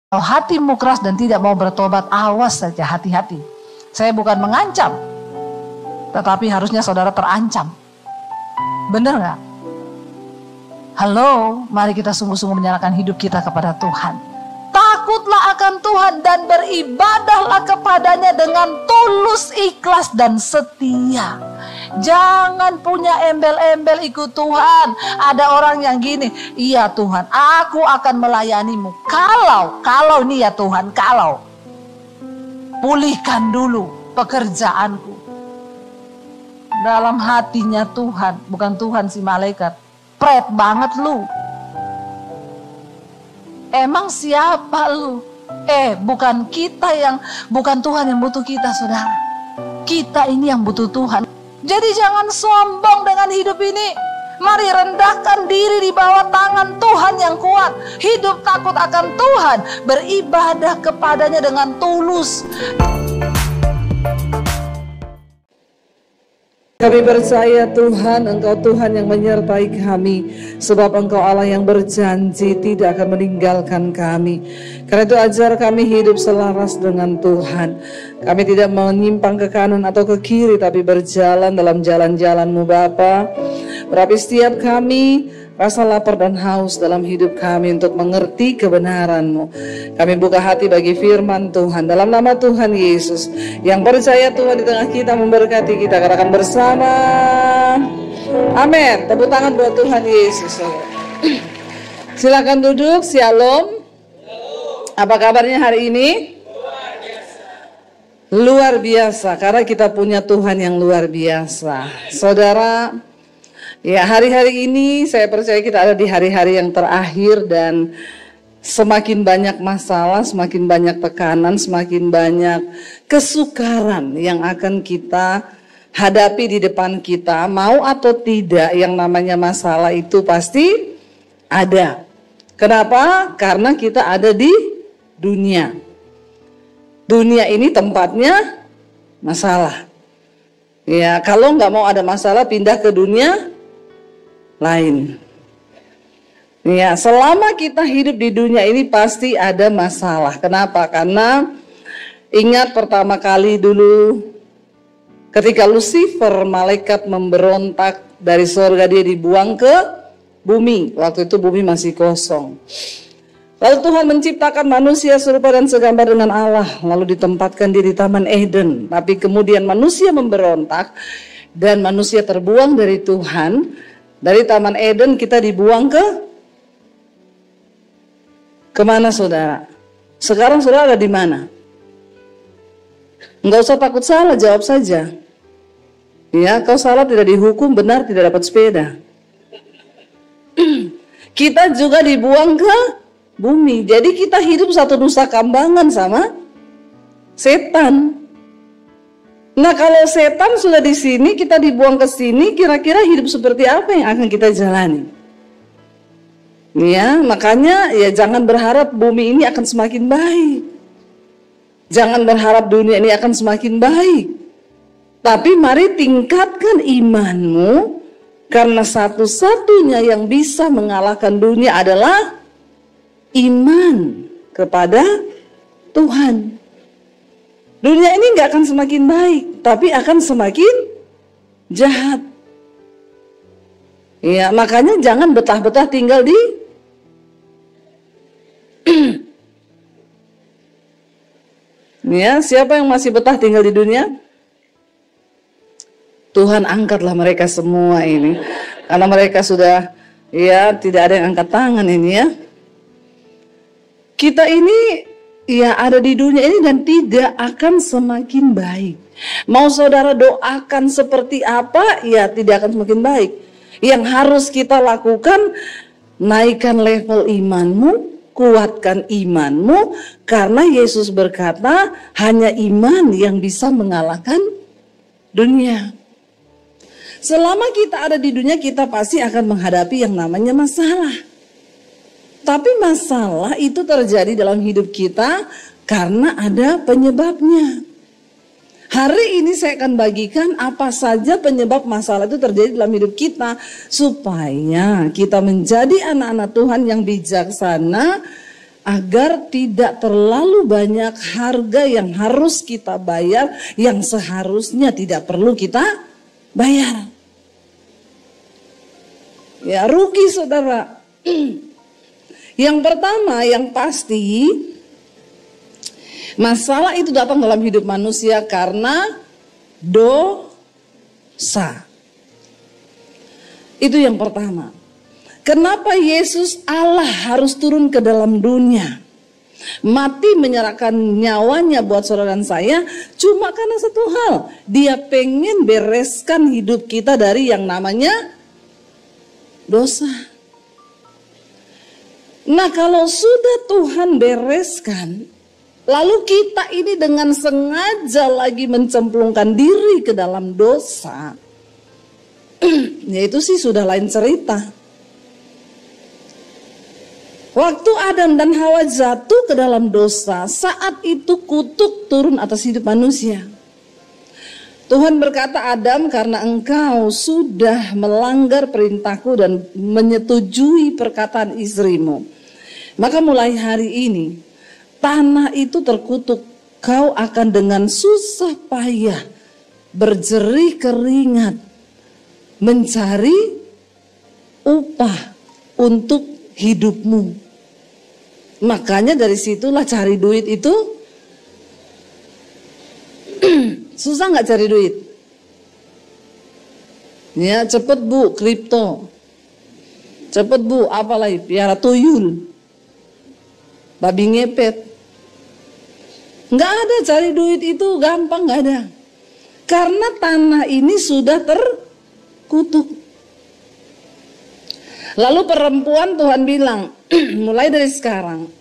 Kalau hatimu keras dan tidak mau bertobat, awas saja, hati-hati. Saya bukan mengancam, tetapi harusnya saudara terancam. Benar gak? Halo, mari kita sungguh-sungguh menyerahkan hidup kita kepada Tuhan. Takutlah akan Tuhan dan beribadahlah kepadanya dengan tulus, ikhlas, dan setia. Jangan punya embel-embel ikut Tuhan. Ada orang yang gini, iya Tuhan, aku akan melayanimu. Kalau ini ya Tuhan, kalau pulihkan dulu pekerjaanku. Dalam hatinya Tuhan, bukan Tuhan si malaikat. Pret banget lu. Emang siapa lu? Bukan Tuhan yang butuh kita, saudara. Kita ini yang butuh Tuhan. Jadi jangan sombong dengan hidup ini. Mari rendahkan diri di bawah tangan Tuhan yang kuat. Hidup takut akan Tuhan. Beribadah kepadanya dengan tulus. Kami percaya Tuhan, Engkau Tuhan yang menyertai kami. Sebab Engkau Allah yang berjanji tidak akan meninggalkan kami. Karena itu ajar kami hidup selaras dengan Tuhan. Kami tidak menyimpang ke kanan atau ke kiri, tapi berjalan dalam jalan-jalan-Mu Bapa. Berapi setiap kami rasa lapar dan haus dalam hidup kami untuk mengerti kebenaran-Mu. Kami buka hati bagi firman Tuhan dalam nama Tuhan Yesus. Yang percaya Tuhan di tengah kita memberkati kita. Katakan bersama, amin. Tepuk tangan buat Tuhan Yesus. Silakan duduk. Shalom. Apa kabarnya hari ini? Luar biasa, karena kita punya Tuhan yang luar biasa. Saudara, ya, hari-hari ini saya percaya kita ada di hari-hari yang terakhir dan semakin banyak masalah, semakin banyak tekanan, semakin banyak kesukaran yang akan kita hadapi di depan kita. Mau atau tidak, yang namanya masalah itu pasti ada. Kenapa? Karena kita ada di dunia. Dunia ini tempatnya masalah. Ya, kalau nggak mau ada masalah, pindah ke dunia lain. Ya, selama kita hidup di dunia ini pasti ada masalah. Kenapa? Karena ingat pertama kali dulu ketika Lucifer, malaikat memberontak dari surga, dia dibuang ke bumi. Waktu itu bumi masih kosong. Lalu Tuhan menciptakan manusia serupa dan segambar dengan Allah, lalu ditempatkan dia di Taman Eden. Tapi kemudian manusia memberontak dan manusia terbuang dari Tuhan. Dari Taman Eden kita dibuang kemana saudara? Sekarang saudara ada di mana? Enggak usah takut salah, jawab saja. Ya, kau salah tidak dihukum, benar tidak dapat sepeda. Kita juga dibuang ke bumi. Jadi kita hidup satu nusa kambangan sama setan. Nah, kalau setan sudah di sini, kita dibuang ke sini, kira-kira hidup seperti apa yang akan kita jalani? Ya, makanya ya jangan berharap bumi ini akan semakin baik. Jangan berharap dunia ini akan semakin baik. Tapi mari tingkatkan imanmu, karena satu-satunya yang bisa mengalahkan dunia adalah iman kepada Tuhan. Dunia ini nggak akan semakin baik, tapi akan semakin jahat. Ya, makanya jangan betah-betah tinggal di ya, siapa yang masih betah tinggal di dunia? Tuhan angkatlah mereka semua ini, karena mereka sudah ya tidak ada yang angkat tangan ini ya. Kita ini ya ada di dunia ini dan tidak akan semakin baik. Mau saudara doakan seperti apa, ya tidak akan semakin baik. Yang harus kita lakukan, naikkan level imanmu, kuatkan imanmu, karena Yesus berkata hanya iman yang bisa mengalahkan dunia. Selama kita ada di dunia, kita pasti akan menghadapi yang namanya masalah. Tapi masalah itu terjadi dalam hidup kita karena ada penyebabnya. Hari ini saya akan bagikan apa saja penyebab masalah itu terjadi dalam hidup kita, supaya kita menjadi anak-anak Tuhan yang bijaksana. agar tidak terlalu banyak harga yang harus kita bayar yang seharusnya tidak perlu kita bayar. Ya, rugi saudara. Yang pertama, yang pasti masalah itu datang dalam hidup manusia karena dosa. Itu yang pertama. Kenapa Yesus Allah harus turun ke dalam dunia, mati menyerahkan nyawanya buat saudara dan saya, cuma karena satu hal, dia pengen bereskan hidup kita dari yang namanya dosa. Nah, kalau sudah Tuhan bereskan, lalu kita ini dengan sengaja lagi mencemplungkan diri ke dalam dosa, ya itu sih sudah lain cerita. Waktu Adam dan Hawa jatuh ke dalam dosa, saat itu kutuk turun atas hidup manusia. Tuhan berkata, Adam, karena engkau sudah melanggar perintahku dan menyetujui perkataan istrimu, maka mulai hari ini tanah itu terkutuk. Kau akan dengan susah payah berjerih keringat mencari upah untuk hidupmu. Makanya dari situlah cari duit itu susah nggak cari duit? Ya cepet bu, kripto. Cepet bu, apalagi piara tuyul, babi ngepet. Nggak ada, cari duit itu gampang, nggak ada. Karena tanah ini sudah terkutuk. Lalu perempuan Tuhan bilang, mulai dari sekarang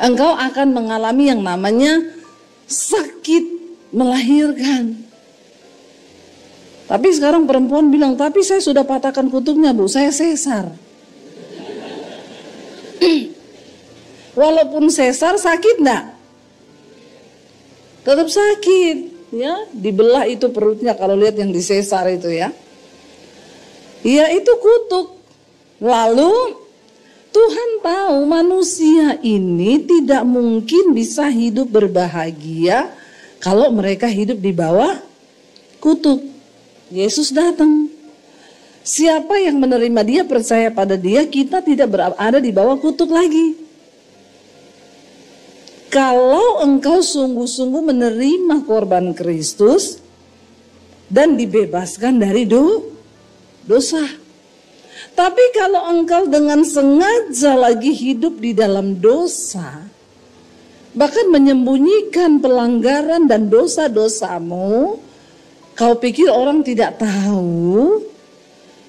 engkau akan mengalami yang namanya sakit melahirkan. Tapi sekarang perempuan bilang, tapi saya sudah patahkan kutuknya bu, saya sesar. Walaupun sesar sakit enggak? Tetap sakit ya, dibelah itu perutnya kalau lihat yang disesar itu ya. Ya itu kutuk. Lalu Tuhan tahu manusia ini tidak mungkin bisa hidup berbahagia kalau mereka hidup di bawah kutuk. Yesus datang. Siapa yang menerima dia, percaya pada dia, kita tidak berada di bawah kutuk lagi. Kalau engkau sungguh-sungguh menerima korban Kristus dan dibebaskan dari dosa. Tapi kalau engkau dengan sengaja lagi hidup di dalam dosa, bahkan menyembunyikan pelanggaran dan dosa-dosamu, kau pikir orang tidak tahu,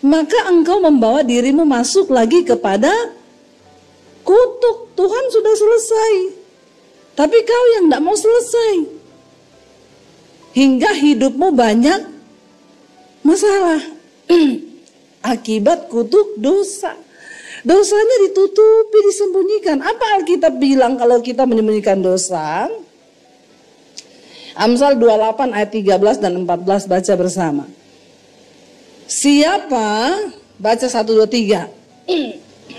maka engkau membawa dirimu masuk lagi kepada kutuk. Tuhan sudah selesai, tapi kau yang tidak mau selesai, hingga hidupmu banyak masalah. Akibat kutuk dosa. Dosanya ditutupi, disembunyikan. Apa Alkitab bilang kalau kita menyembunyikan dosa? Amsal 28 ayat 13 dan 14 baca bersama. Siapa, baca 1, 2, 3.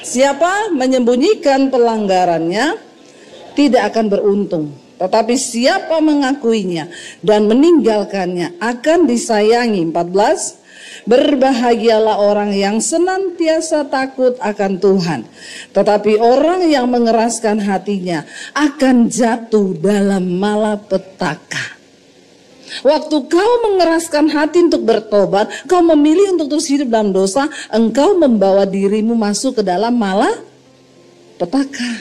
Siapa menyembunyikan pelanggarannya tidak akan beruntung. Tetapi siapa mengakuinya dan meninggalkannya akan disayangi. 14. Berbahagialah orang yang senantiasa takut akan Tuhan, tetapi orang yang mengeraskan hatinya akan jatuh dalam malapetaka. Waktu kau mengeraskan hati untuk bertobat, kau memilih untuk terus hidup dalam dosa, engkau membawa dirimu masuk ke dalam malapetaka.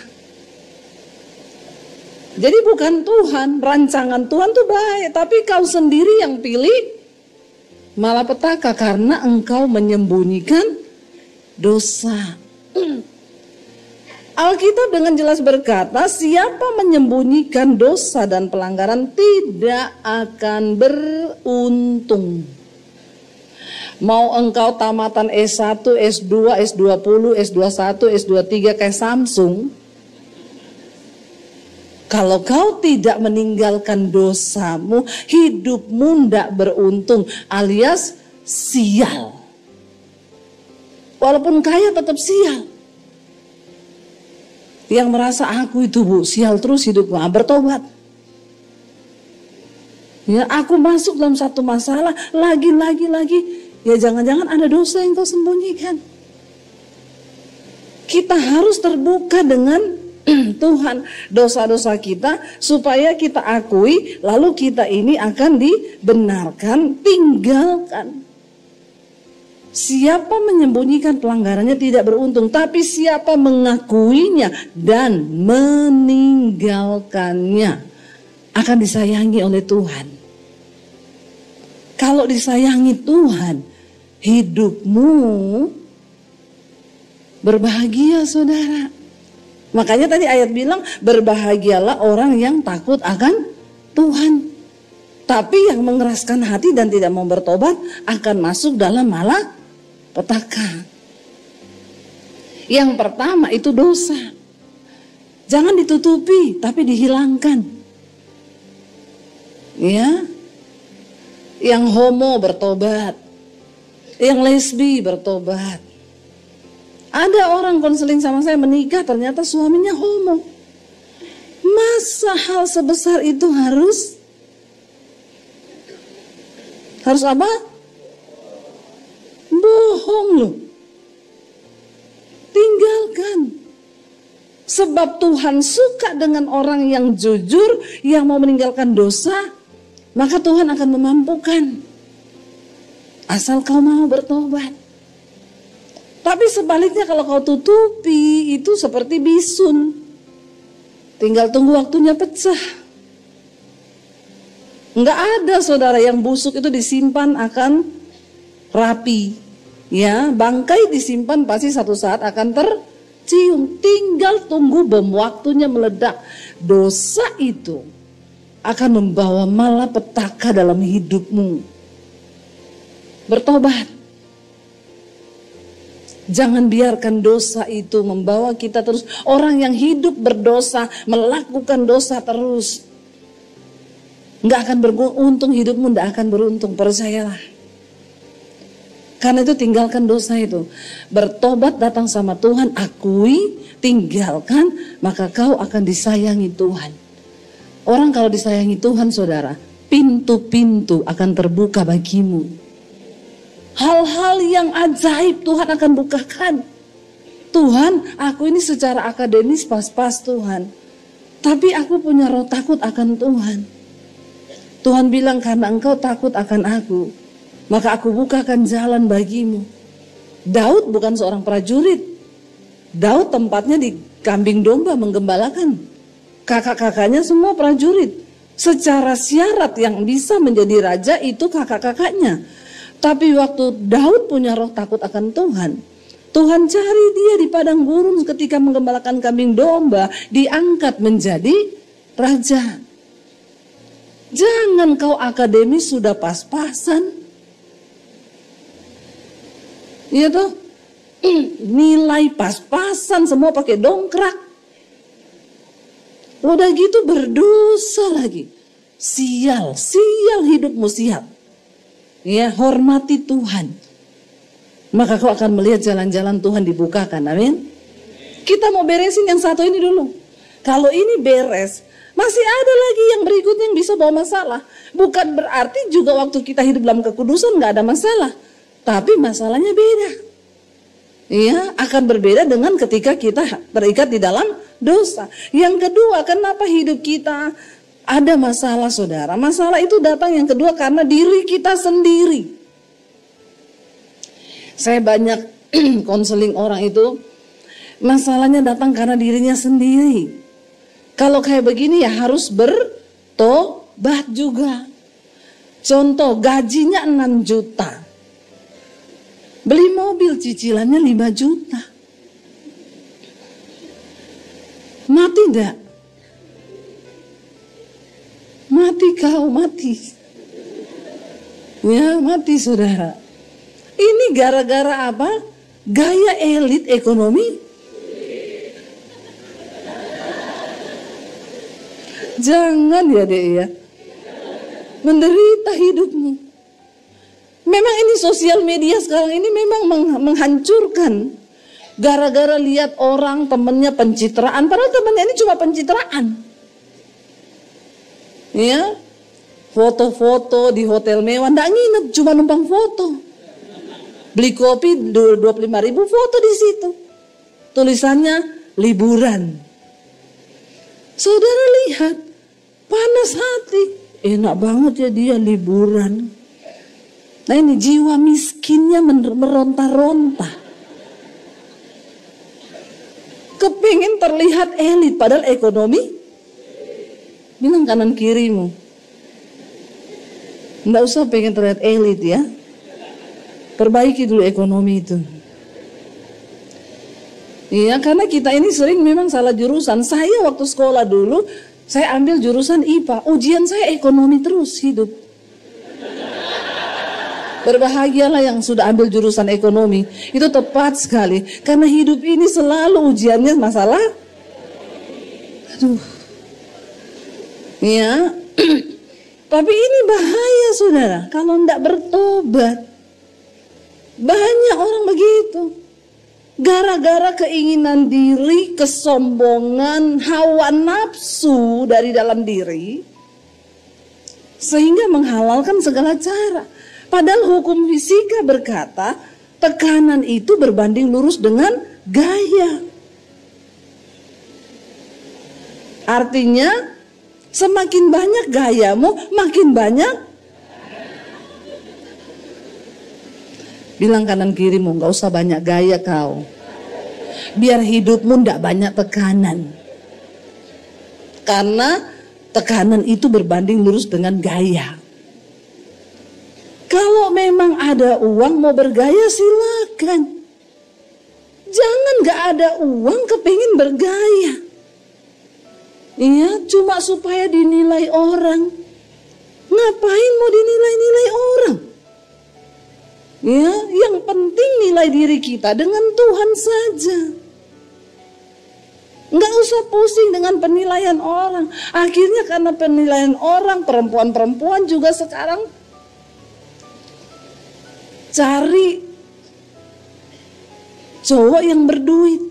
Jadi bukan Tuhan, rancangan Tuhan itu baik, tapi kau sendiri yang pilih malapetaka karena engkau menyembunyikan dosa. Alkitab dengan jelas berkata, siapa menyembunyikan dosa dan pelanggaran tidak akan beruntung. Mau engkau tamatan S1, S2, S20, S21, S23 kayak Samsung, kalau kau tidak meninggalkan dosamu, hidupmu tidak beruntung, alias sial. Walaupun kaya tetap sial. Yang merasa aku itu Bu, sial terus hidupku, bertobat. Ya, aku masuk dalam satu masalah, lagi. Ya jangan-jangan ada dosa yang kau sembunyikan. Kita harus terbuka dengan Tuhan dosa-dosa kita supaya kita akui, lalu kita ini akan dibenarkan, tinggalkan. Siapa menyembunyikan pelanggarannya tidak beruntung, tapi siapa mengakuinya dan meninggalkannya akan disayangi oleh Tuhan. Kalau disayangi Tuhan, hidupmu berbahagia, saudara. Makanya tadi ayat bilang, berbahagialah orang yang takut akan Tuhan. Tapi yang mengeraskan hati dan tidak mau bertobat akan masuk dalam malapetaka. Yang pertama itu dosa. Jangan ditutupi, tapi dihilangkan. Ya, yang homo bertobat, yang lesbi bertobat. Ada orang konseling sama saya menikah, ternyata suaminya homo. Masa hal sebesar itu harus apa? Bohong loh. Tinggalkan. Sebab Tuhan suka dengan orang yang jujur, yang mau meninggalkan dosa. Maka Tuhan akan memampukan. Asal kau mau bertobat. Tapi sebaliknya kalau kau tutupi, itu seperti bisun. Tinggal tunggu waktunya pecah. Enggak ada saudara yang busuk itu disimpan akan rapi. Ya, bangkai disimpan pasti satu saat akan tercium. Tinggal tunggu bom waktunya meledak. Dosa itu akan membawa malapetaka dalam hidupmu. Bertobat. Jangan biarkan dosa itu membawa kita terus. Orang yang hidup berdosa, melakukan dosa terus, nggak akan beruntung, hidupmu nggak akan beruntung, percayalah. Karena itu tinggalkan dosa itu. Bertobat, datang sama Tuhan, akui, tinggalkan, maka kau akan disayangi Tuhan. Orang kalau disayangi Tuhan, saudara, pintu-pintu akan terbuka bagimu. Hal-hal yang ajaib Tuhan akan bukakan. Tuhan, aku ini secara akademis pas-pas Tuhan. Tapi aku punya roh takut akan Tuhan. Tuhan bilang, karena engkau takut akan aku, maka aku bukakan jalan bagimu. Daud bukan seorang prajurit. Daud tempatnya di kambing domba menggembalakan. Kakak-kakaknya semua prajurit. Secara syarat yang bisa menjadi raja itu kakak-kakaknya. Tapi waktu Daud punya roh takut akan Tuhan, Tuhan cari dia di padang gurun ketika menggembalakan kambing domba, diangkat menjadi raja. Jangan kau akademis sudah pas-pasan. Iya toh? Nilai pas-pasan, semua pakai dongkrak. Udah gitu berdosa lagi. Sial hidupmu, sial. Ya, hormati Tuhan. Maka kau akan melihat jalan-jalan Tuhan dibukakan. Amin. Kita mau beresin yang satu ini dulu. Kalau ini beres, masih ada lagi yang berikutnya yang bisa bawa masalah. Bukan berarti juga waktu kita hidup dalam kekudusan gak ada masalah. Tapi masalahnya beda. Ya, akan berbeda dengan ketika kita terikat di dalam dosa. Yang kedua, kenapa hidup kita ada masalah, saudara? Masalah itu datang yang kedua karena diri kita sendiri. Saya banyak konseling orang itu, masalahnya datang karena dirinya sendiri. Kalau kayak begini ya harus bertobat juga. Contoh, gajinya 6 juta. Beli mobil cicilannya 5 juta. Mati enggak? Mati kau, mati. Ya, mati saudara. Ini gara-gara apa? Gaya elit ekonomi. Jangan ya dek ya. Menderita hidupmu. Memang ini sosial media sekarang ini memang menghancurkan. Gara-gara lihat orang temennya pencitraan, padahal temennya ini cuma pencitraan. Ya, foto-foto di hotel mewah, nggak nginep, cuma numpang foto. Beli kopi 25.000, foto di situ. Tulisannya liburan. Saudara lihat, panas hati. Enak banget ya dia liburan. Nah ini jiwa miskinnya meronta-ronta. Kepingin terlihat elit, padahal ekonomi. Bilang kanan kirimu. Nggak usah pengen terlihat elit ya. Perbaiki dulu ekonomi itu. Iya, karena kita ini sering memang salah jurusan. Saya waktu sekolah dulu, saya ambil jurusan IPA. Ujian saya ekonomi terus hidup. Berbahagialah yang sudah ambil jurusan ekonomi. Itu tepat sekali. Karena hidup ini selalu ujiannya masalah. Aduh. Ya. Tapi ini bahaya saudara. Kalau tidak bertobat. Banyak orang begitu. Gara-gara keinginan diri, kesombongan, hawa nafsu dari dalam diri. Sehingga menghalalkan segala cara. Padahal hukum fisika berkata tekanan itu berbanding lurus dengan gaya. Artinya semakin banyak gayamu, makin banyak. Bilang kanan kirimu, gak usah banyak gaya kau. Biar hidupmu ndak banyak tekanan. Karena tekanan itu berbanding lurus dengan gaya. Kalau memang ada uang mau bergaya silakan. Jangan gak ada uang kepingin bergaya. Iya, cuma supaya dinilai orang. Ngapain mau dinilai-nilai orang? Ya, yang penting nilai diri kita dengan Tuhan saja. Nggak usah pusing dengan penilaian orang. Akhirnya karena penilaian orang, perempuan-perempuan juga sekarang cari cowok yang berduit.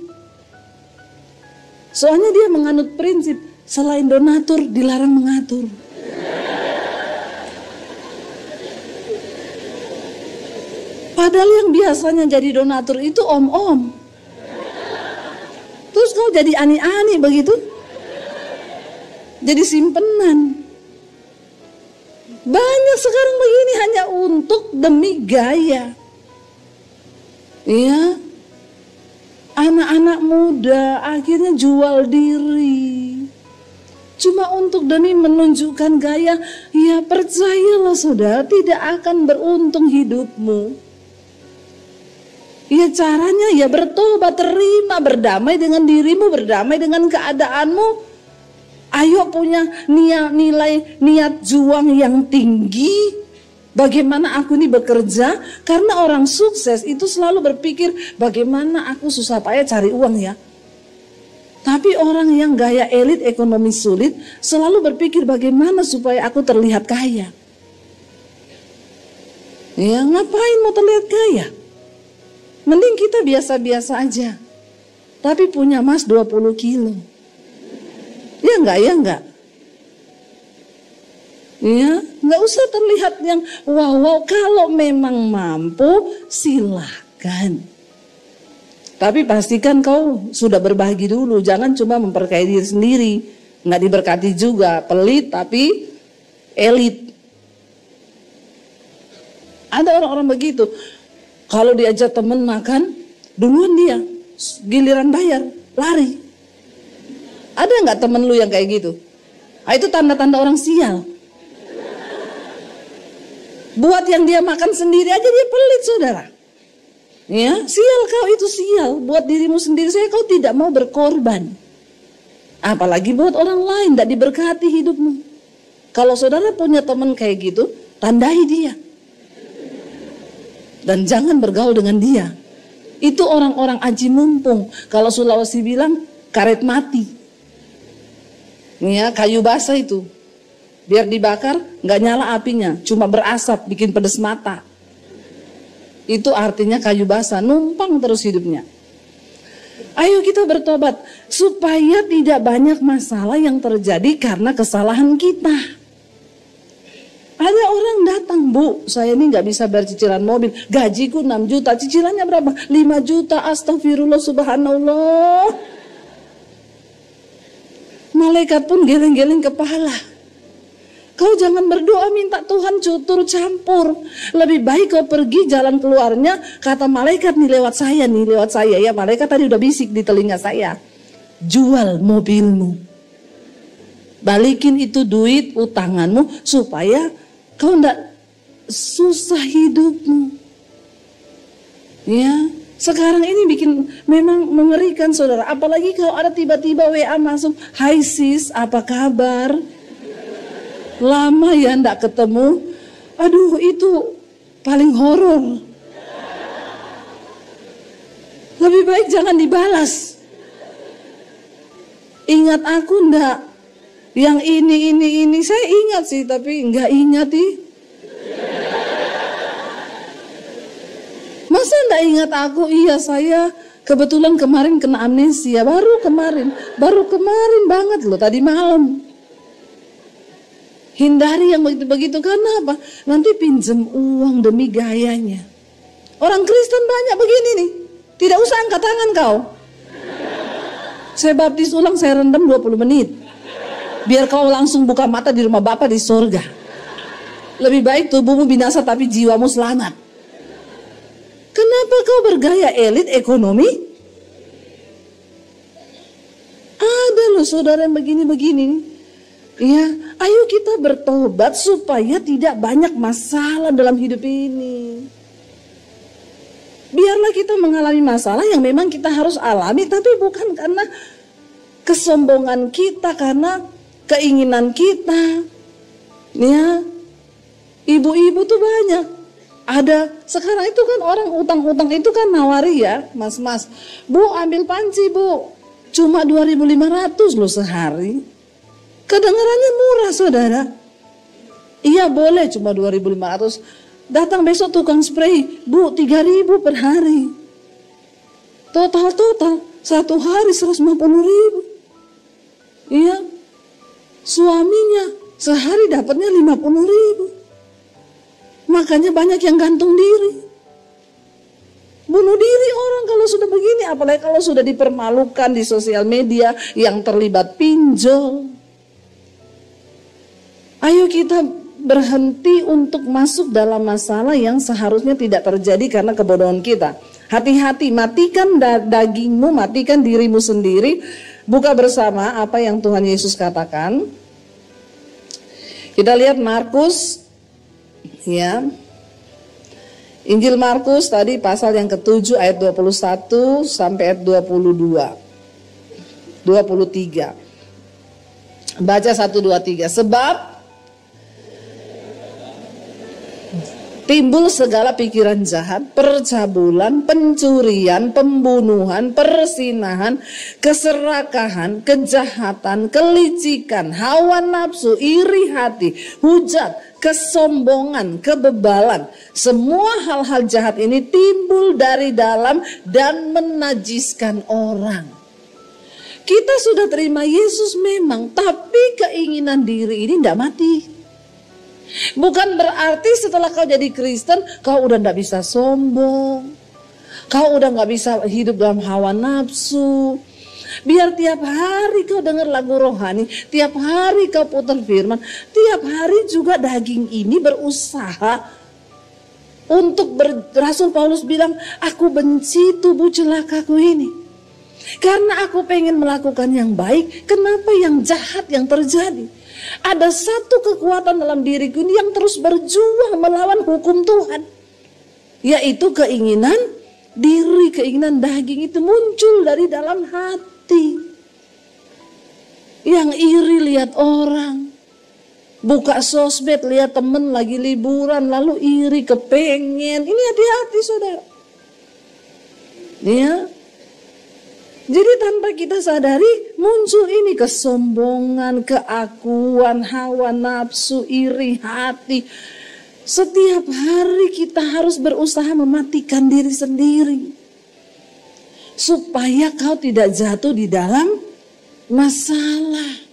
Soalnya dia menganut prinsip selain donatur dilarang mengatur. Padahal yang biasanya jadi donatur itu om-om. Terus kau jadi ani-ani begitu? Jadi simpenan. Banyak sekarang begini hanya untuk demi gaya. Iya. Anak-anak muda akhirnya jual diri. Cuma untuk demi menunjukkan gaya. Ya percayalah saudara, tidak akan beruntung hidupmu. Ya caranya ya bertobat, terima, berdamai dengan dirimu, berdamai dengan keadaanmu. Ayo punya niat juang yang tinggi. Bagaimana aku ini bekerja? Karena orang sukses itu selalu berpikir bagaimana aku susah payah cari uang ya. Tapi orang yang gaya elit ekonomi sulit selalu berpikir bagaimana supaya aku terlihat kaya. Ya ngapain mau terlihat kaya? Mending kita biasa-biasa aja. Tapi punya emas 20 kilo. Ya enggak? Ya, enggak usah terlihat yang wow. Kalau memang mampu, silahkan. Tapi pastikan kau sudah berbagi dulu. Jangan cuma memperkaya diri sendiri. Enggak diberkati juga. Pelit tapi elit. Ada orang-orang begitu. Kalau diajak teman makan, duluan dia. Giliran bayar, lari. Ada nggak temen lu yang kayak gitu? Itu tanda-tanda orang sial. Buat yang dia makan sendiri aja dia pelit saudara. Ya, sial kau itu sial. Buat dirimu sendiri saya kau tidak mau berkorban. Apalagi buat orang lain, tidak diberkati hidupmu. Kalau saudara punya teman kayak gitu, tandai dia. Dan jangan bergaul dengan dia. Itu orang-orang aji mumpung. Kalau Sulawesi bilang karet mati. Ya, kayu basah itu. Biar dibakar nggak nyala apinya, cuma berasap bikin pedes mata. Itu artinya kayu basah, numpang terus hidupnya. Ayo kita bertobat supaya tidak banyak masalah yang terjadi karena kesalahan kita. Ada orang datang, Bu, saya ini nggak bisa bayar cicilan mobil, gajiku 6 juta, cicilannya berapa? 5 juta, astagfirullah, subhanallah. Malaikat pun geleng-geleng kepala. Kau jangan berdoa minta Tuhan turut campur. Lebih baik kau pergi jalan keluarnya. Kata malaikat nih lewat saya ya. Malaikat tadi udah bisik di telinga saya. Jual mobilmu. Balikin itu duit utanganmu supaya kau ndak susah hidupmu. Ya, sekarang ini bikin memang mengerikan saudara. Apalagi kalau ada tiba-tiba WA masuk. Hai sis, apa kabar? Lama ya ndak ketemu. Aduh, itu paling horor. Lebih baik jangan dibalas. Ingat aku ndak? Yang ini saya ingat sih, tapi nggak ingat ih. Masa ndak ingat aku? Iya, saya kebetulan kemarin kena amnesia. Baru kemarin banget loh, tadi malam. Hindari yang begitu-begitu, karena apa? Nanti pinjem uang demi gayanya. Orang Kristen banyak begini nih. Tidak usah angkat tangan kau. Saya baptis ulang, saya rendam 20 menit. Biar kau langsung buka mata di rumah Bapa di surga. Lebih baik tubuhmu binasa tapi jiwamu selamat. Kenapa kau bergaya elit ekonomi? Ada loh saudara yang begini-begini. Ya, ayo kita bertobat supaya tidak banyak masalah dalam hidup ini. Biarlah kita mengalami masalah yang memang kita harus alami, tapi bukan karena kesombongan kita, karena keinginan kita. Ya, ibu-ibu tuh banyak. Ada sekarang itu kan orang utang-utang itu kan nawari ya, mas-mas. Bu, ambil panci bu, cuma 2.500 loh sehari. Kedengarannya murah saudara. Iya boleh cuma 2.500. Datang besok tukang spray, Bu, 3.000 per hari. Total satu hari 150.000. Iya. Suaminya sehari dapatnya 50.000. Makanya banyak yang gantung diri. Bunuh diri orang kalau sudah begini, apalagi kalau sudah dipermalukan di sosial media yang terlibat pinjol. Ayo kita berhenti untuk masuk dalam masalah yang seharusnya tidak terjadi karena kebodohan kita. Hati-hati, matikan dagingmu, matikan dirimu sendiri. Buka bersama apa yang Tuhan Yesus katakan. Kita lihat Markus, ya. Injil Markus tadi pasal yang ke-7 ayat 21 sampai ayat 23. Baca 1, 2, 3. Sebab timbul segala pikiran jahat, percabulan, pencurian, pembunuhan, persinahan, keserakahan, kejahatan, kelicikan, hawa nafsu, iri hati, hujat, kesombongan, kebebalan. Semua hal-hal jahat ini timbul dari dalam dan menajiskan orang. Kita sudah terima Yesus memang, tapi keinginan diri ini tidak mati. Bukan berarti setelah kau jadi Kristen, kau udah gak bisa sombong. Kau udah gak bisa hidup dalam hawa nafsu. Biar tiap hari kau dengar lagu rohani, tiap hari kau putar firman, tiap hari juga daging ini berusaha untuk Rasul Paulus bilang, aku benci tubuh celakaku ini. Karena aku pengen melakukan yang baik, kenapa yang jahat yang terjadi? Ada satu kekuatan dalam diriku ini yang terus berjuang melawan hukum Tuhan. Yaitu keinginan diri, keinginan daging itu muncul dari dalam hati. Yang iri lihat orang. Buka sosmed lihat temen lagi liburan lalu iri kepengen. Ini hati-hati saudara. Ya. Jadi tanpa kita sadari muncul ini kesombongan, keakuan, hawa nafsu, iri hati. Setiap hari kita harus berusaha mematikan diri sendiri. supaya kau tidak jatuh di dalam masalah.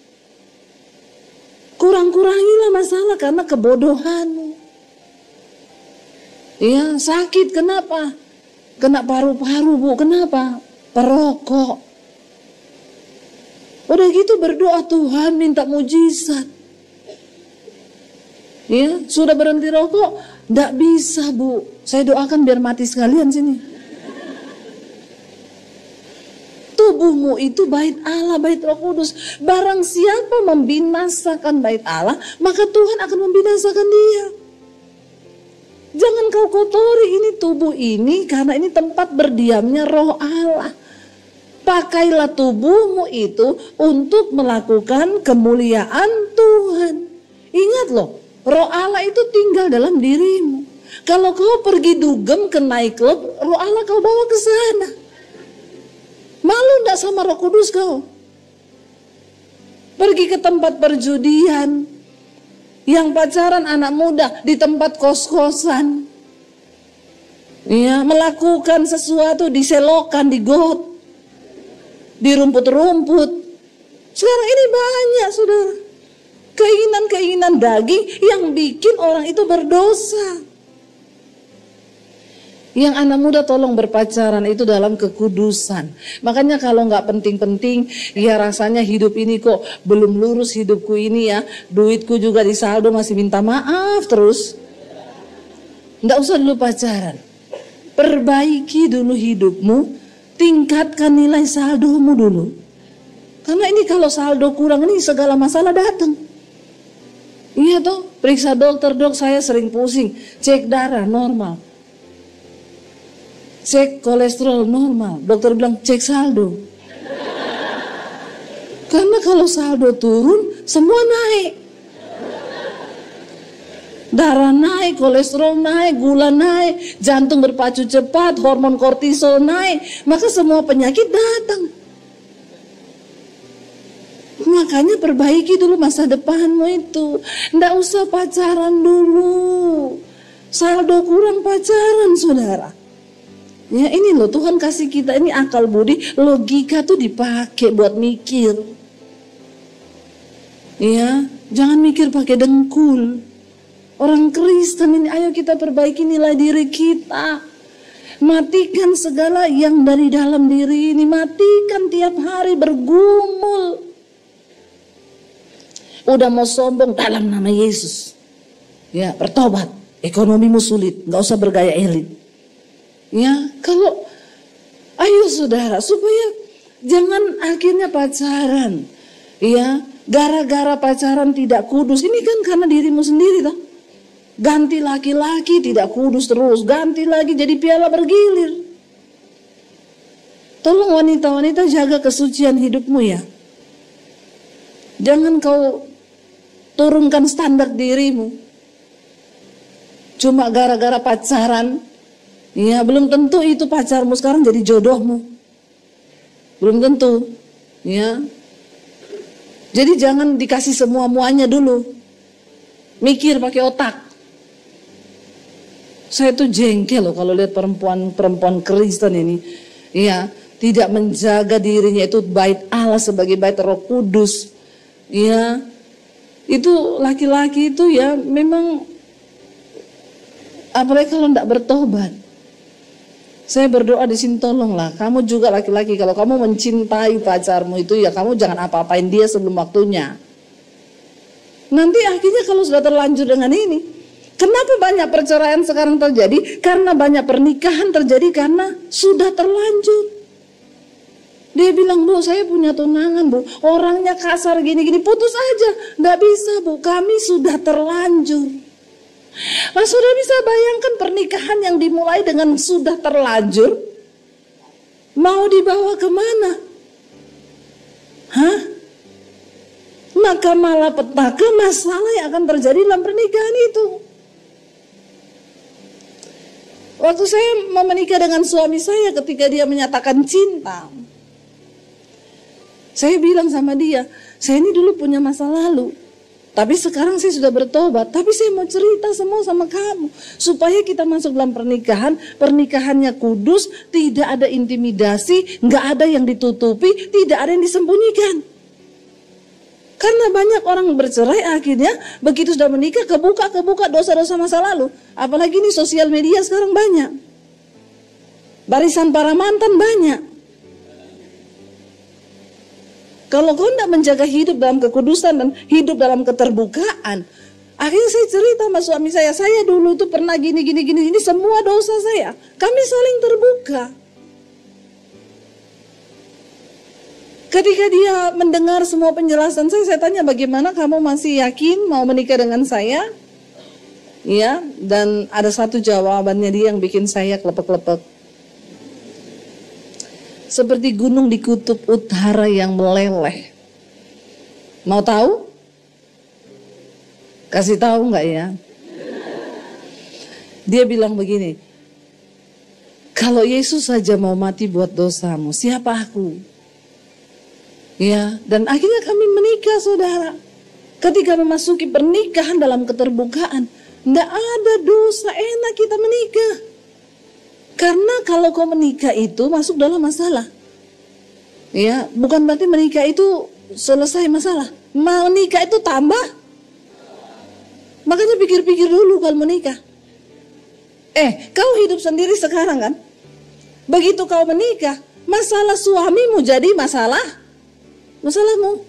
Kurang-kurangilah masalah karena kebodohanmu. Ya, sakit kenapa? Kena paru-paru, Bu, kenapa? Perokok. Udah gitu berdoa, Tuhan minta mujizat. Ya, sudah berhenti rokok, enggak bisa, Bu. Saya doakan biar mati sekalian sini. Tubuhmu itu bait Allah, bait Roh Kudus. Barang siapa membinasakan bait Allah, maka Tuhan akan membinasakan dia. Jangan kau kotori ini tubuh ini, karena ini tempat berdiamnya Roh Allah. Pakailah tubuhmu itu untuk melakukan kemuliaan Tuhan. Ingat loh, Roh Allah itu tinggal dalam dirimu. Kalau kau pergi dugem ke nightclub, Roh Allah kau bawa ke sana. Malu enggak sama Roh Kudus kau? Pergi ke tempat perjudian, yang pacaran anak muda di tempat kos-kosan. Ya, melakukan sesuatu di selokan, di got, di rumput-rumput. Sekarang ini banyak, saudara, keinginan-keinginan daging yang bikin orang itu berdosa. Yang anak muda tolong berpacaran itu dalam kekudusan. Makanya kalau nggak penting-penting, ya rasanya hidup ini kok belum lurus hidupku ini ya. Duitku juga di saldo masih minta maaf terus. Nggak usah dulu pacaran. Perbaiki dulu hidupmu, tingkatkan nilai saldomu dulu. Karena ini kalau saldo kurang ini segala masalah datang. Iya toh, periksa dokter, dok saya sering pusing, cek darah normal. Cek kolesterol normal, dokter bilang cek saldo. Karena kalau saldo turun, semua naik. Darah naik, kolesterol naik, gula naik, jantung berpacu cepat, hormon kortisol naik, maka semua penyakit datang. Makanya perbaiki dulu masa depanmu itu. Nggak usah pacaran dulu. Saldo kurang pacaran, saudara. Ya ini loh, Tuhan kasih kita ini akal budi, logika tuh dipakai buat mikir. Ya, jangan mikir pakai dengkul. Orang Kristen ini, ayo kita perbaiki nilai diri kita. Matikan segala yang dari dalam diri ini, matikan tiap hari bergumul. Udah mau sombong dalam nama Yesus. Ya, bertobat. Ekonomimu sulit, nggak usah bergaya elit. Ya, kalau ayo saudara, supaya jangan akhirnya pacaran. Ya, gara-gara pacaran tidak kudus. Ini kan karena dirimu sendiri toh. Ganti laki-laki tidak kudus terus, ganti lagi jadi piala bergilir. Tolong wanita-wanita jaga kesucian hidupmu ya. Jangan kau turunkan standar dirimu. Cuma gara-gara pacaran. Ya, belum tentu itu pacarmu sekarang jadi jodohmu. Belum tentu. Ya. Jadi jangan dikasih semua-muanya dulu. Mikir pakai otak. Saya tuh jengkel loh kalau lihat perempuan Kristen ini. Ya, tidak menjaga dirinya itu bait Allah sebagai bait Roh Kudus. Ya. Itu laki-laki itu ya memang, apalagi kalau tidak bertobat. Saya berdoa di sini, tolonglah kamu juga laki-laki, kalau kamu mencintai pacarmu itu ya kamu jangan apa-apain dia sebelum waktunya. Nanti akhirnya kalau sudah terlanjur dengan ini, kenapa banyak perceraian sekarang terjadi? Karena banyak pernikahan terjadi karena sudah terlanjur. Dia bilang, Bu, saya punya tunangan, Bu, orangnya kasar gini-gini, putus aja. Nggak bisa, Bu, kami sudah terlanjur. Nah, sudah bisa bayangkan pernikahan yang dimulai dengan sudah terlanjur, mau dibawa kemana? Hah? Maka malapetaka masalah yang akan terjadi dalam pernikahan itu. Waktu saya mau menikah dengan suami saya, ketika dia menyatakan cinta, saya bilang sama dia, saya ini dulu punya masa lalu. Tapi sekarang saya sudah bertobat, tapi saya mau cerita semua sama kamu. Supaya kita masuk dalam pernikahan, pernikahannya kudus, tidak ada intimidasi, nggak ada yang ditutupi, tidak ada yang disembunyikan. Karena banyak orang bercerai akhirnya begitu sudah menikah kebuka dosa-dosa masa lalu. Apalagi ini sosial media sekarang banyak. Barisan para mantan banyak. Kalau kau tidak menjaga hidup dalam kekudusan dan hidup dalam keterbukaan, akhirnya saya cerita sama suami saya dulu itu pernah gini, ini semua dosa saya. Kami saling terbuka. Ketika dia mendengar semua penjelasan saya tanya, bagaimana kamu masih yakin mau menikah dengan saya? Ya, dan ada satu jawabannya dia yang bikin saya klepek-klepek. Seperti gunung di kutub utara yang meleleh. Mau tahu? Kasih tahu nggak ya? Dia bilang begini, kalau Yesus saja mau mati buat dosamu, siapa aku? Ya, dan akhirnya kami menikah, saudara. Ketika memasuki pernikahan dalam keterbukaan, nggak ada dosa, enak kita menikah. Karena kalau kau menikah itu masuk dalam masalah. Ya, bukan berarti menikah itu selesai masalah. Menikah itu tambah. Makanya pikir-pikir dulu kalau menikah. Kau hidup sendiri sekarang kan? Begitu kau menikah, masalah suamimu jadi masalahmu.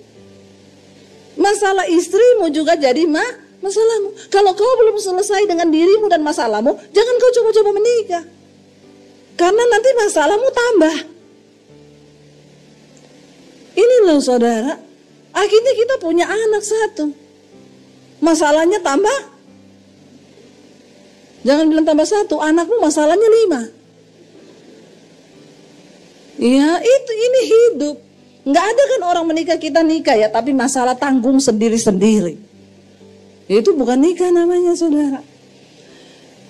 Masalah istrimu juga jadi masalahmu. Kalau kau belum selesai dengan dirimu dan masalahmu, jangan kau coba-coba menikah. Karena nanti masalahmu tambah. Ini loh saudara, akhirnya kita punya anak satu. Masalahnya tambah. Jangan bilang tambah satu, anakmu masalahnya 5. Ya, ini hidup. Nggak ada kan orang menikah, kita nikah ya, tapi masalah tanggung sendiri-sendiri. Itu bukan nikah namanya saudara.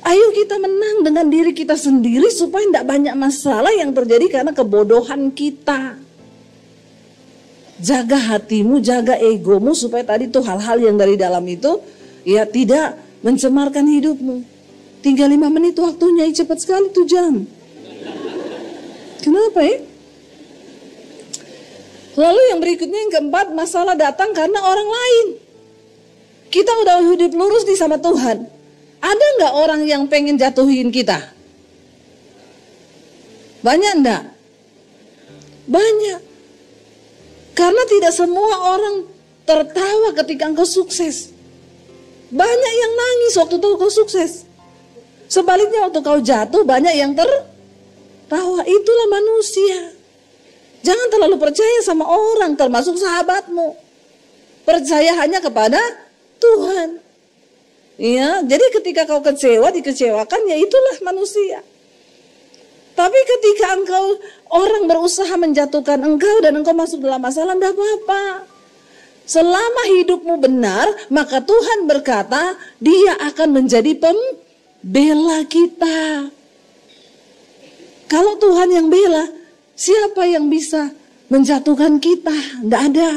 Ayo kita menang dengan diri kita sendiri supaya tidak banyak masalah yang terjadi karena kebodohan kita. Jaga hatimu, jaga egomu supaya tadi tuh hal-hal yang dari dalam itu ya tidak mencemarkan hidupmu. Tinggal 5 menit waktunya, cepat sekali 2 jam. Kenapa ya? Lalu yang berikutnya yang keempat, masalah datang karena orang lain. Kita udah hidup lurus di sama Tuhan. Ada nggak orang yang pengen jatuhin kita? Banyak enggak? Banyak. Karena tidak semua orang tertawa ketika engkau sukses. Banyak yang nangis waktu tahu kau sukses. Sebaliknya waktu kau jatuh banyak yang tertawa. Itulah manusia. Jangan terlalu percaya sama orang, termasuk sahabatmu. Percaya hanya kepada Tuhan. Ya, jadi ketika kau kecewa, dikecewakan, ya itulah manusia. Tapi ketika orang berusaha menjatuhkan engkau dan engkau masuk dalam masalah, tidak apa-apa. Selama hidupmu benar, maka Tuhan berkata, Dia akan menjadi pembela kita. Kalau Tuhan yang bela, siapa yang bisa menjatuhkan kita? Tidak ada.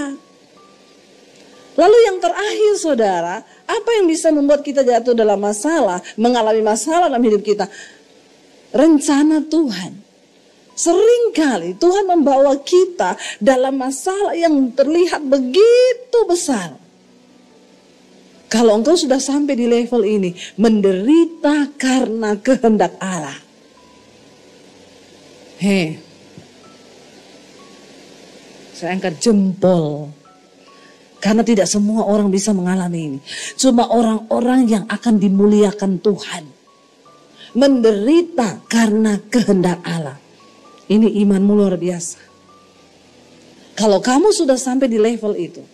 Lalu yang terakhir saudara, apa yang bisa membuat kita jatuh dalam masalah, mengalami masalah dalam hidup kita? Rencana Tuhan. Seringkali Tuhan membawa kita dalam masalah yang terlihat begitu besar. Kalau engkau sudah sampai di level ini, menderita karena kehendak Allah. Saya angkat jempol. Karena tidak semua orang bisa mengalami ini. Cuma orang-orang yang akan dimuliakan Tuhan. Menderita karena kehendak Allah. Ini imanmu luar biasa. Kalau kamu sudah sampai di level itu,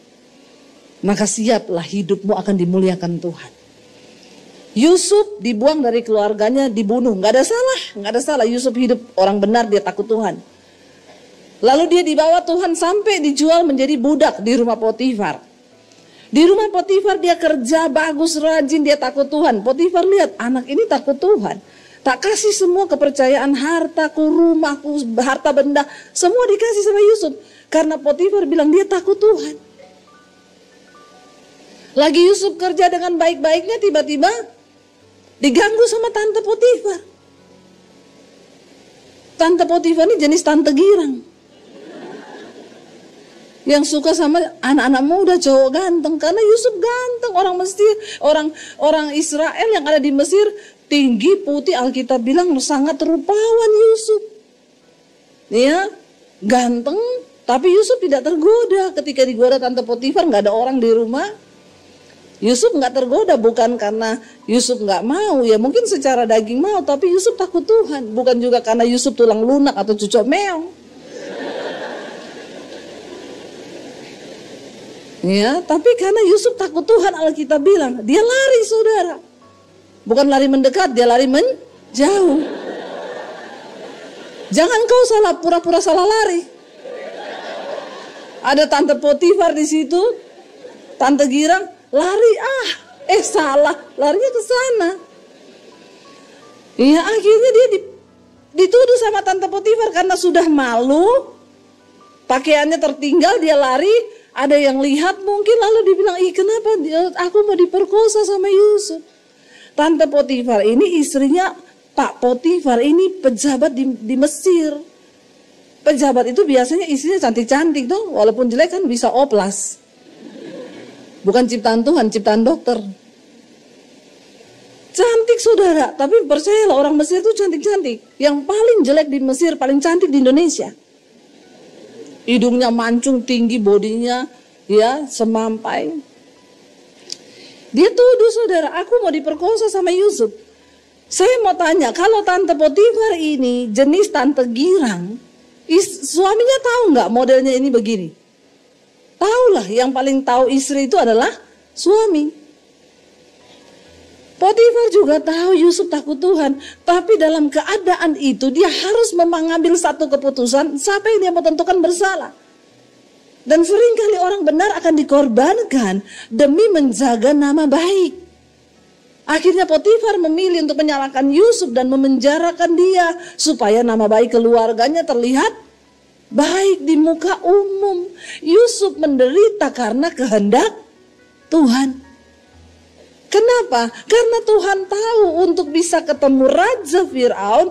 maka siaplah hidupmu akan dimuliakan Tuhan. Yusuf dibuang dari keluarganya, dibunuh. Gak ada salah. Yusuf hidup orang benar, dia takut Tuhan. Lalu dia dibawa Tuhan sampai dijual menjadi budak di rumah Potifar. Di rumah Potifar dia kerja bagus, rajin, dia takut Tuhan. Potifar lihat anak ini takut Tuhan. Tak kasih semua kepercayaan, hartaku, rumahku, harta benda, semua dikasih sama Yusuf. Karena Potifar bilang dia takut Tuhan. Lagi Yusuf kerja dengan baik-baiknya, tiba-tiba diganggu sama Tante Potifar. Tante Potifar ini jenis tante girang, yang suka sama anak-anak muda, cowok ganteng. Karena Yusuf ganteng, orang Mesir, orang Israel yang ada di Mesir tinggi, putih, Alkitab bilang sangat rupawan Yusuf. Ya, ganteng, tapi Yusuf tidak tergoda. Ketika digoda Tante Potifar, nggak ada orang di rumah, Yusuf nggak tergoda, bukan karena Yusuf nggak mau, ya mungkin secara daging mau, tapi Yusuf takut Tuhan. Bukan juga karena Yusuf tulang lunak atau cucok meong. Ya, tapi karena Yusuf takut Tuhan, Alkitab bilang dia lari, saudara. Bukan lari mendekat, dia lari menjauh. Jangan kau salah, pura-pura salah lari. Ada Tante Potifar di situ, tante girang, lari salah, larinya ke sana. Iya, akhirnya dia dituduh sama Tante Potifar karena sudah malu, pakaiannya tertinggal, dia lari, ada yang lihat mungkin, lalu dibilang, kenapa aku mau diperkosa sama Yusuf. Tante Potifar ini istrinya Pak Potifar, ini pejabat di Mesir. Pejabat itu biasanya istrinya cantik-cantik dong, walaupun jelek kan bisa oplas. Bukan ciptaan Tuhan, ciptaan dokter. Cantik, saudara, tapi percayalah orang Mesir itu cantik-cantik. Yang paling jelek di Mesir, paling cantik di Indonesia. Hidungnya mancung, tinggi, bodinya ya semampai. Dia tuduh, saudara, aku mau diperkosa sama Yusuf. Saya mau tanya, kalau Tante Potifar ini jenis tante girang, suaminya tahu nggak modelnya ini begini? Tahulah, yang paling tahu istri itu adalah suami. Potifar juga tahu Yusuf takut Tuhan, tapi dalam keadaan itu dia harus mengambil satu keputusan, siapa yang dia mau tentukan bersalah. Dan seringkali orang benar akan dikorbankan demi menjaga nama baik. Akhirnya Potifar memilih untuk menyalahkan Yusuf dan memenjarakan dia supaya nama baik keluarganya terlihat baik di muka umum. Yusuf menderita karena kehendak Tuhan. Kenapa? Karena Tuhan tahu untuk bisa ketemu Raja Fir'aun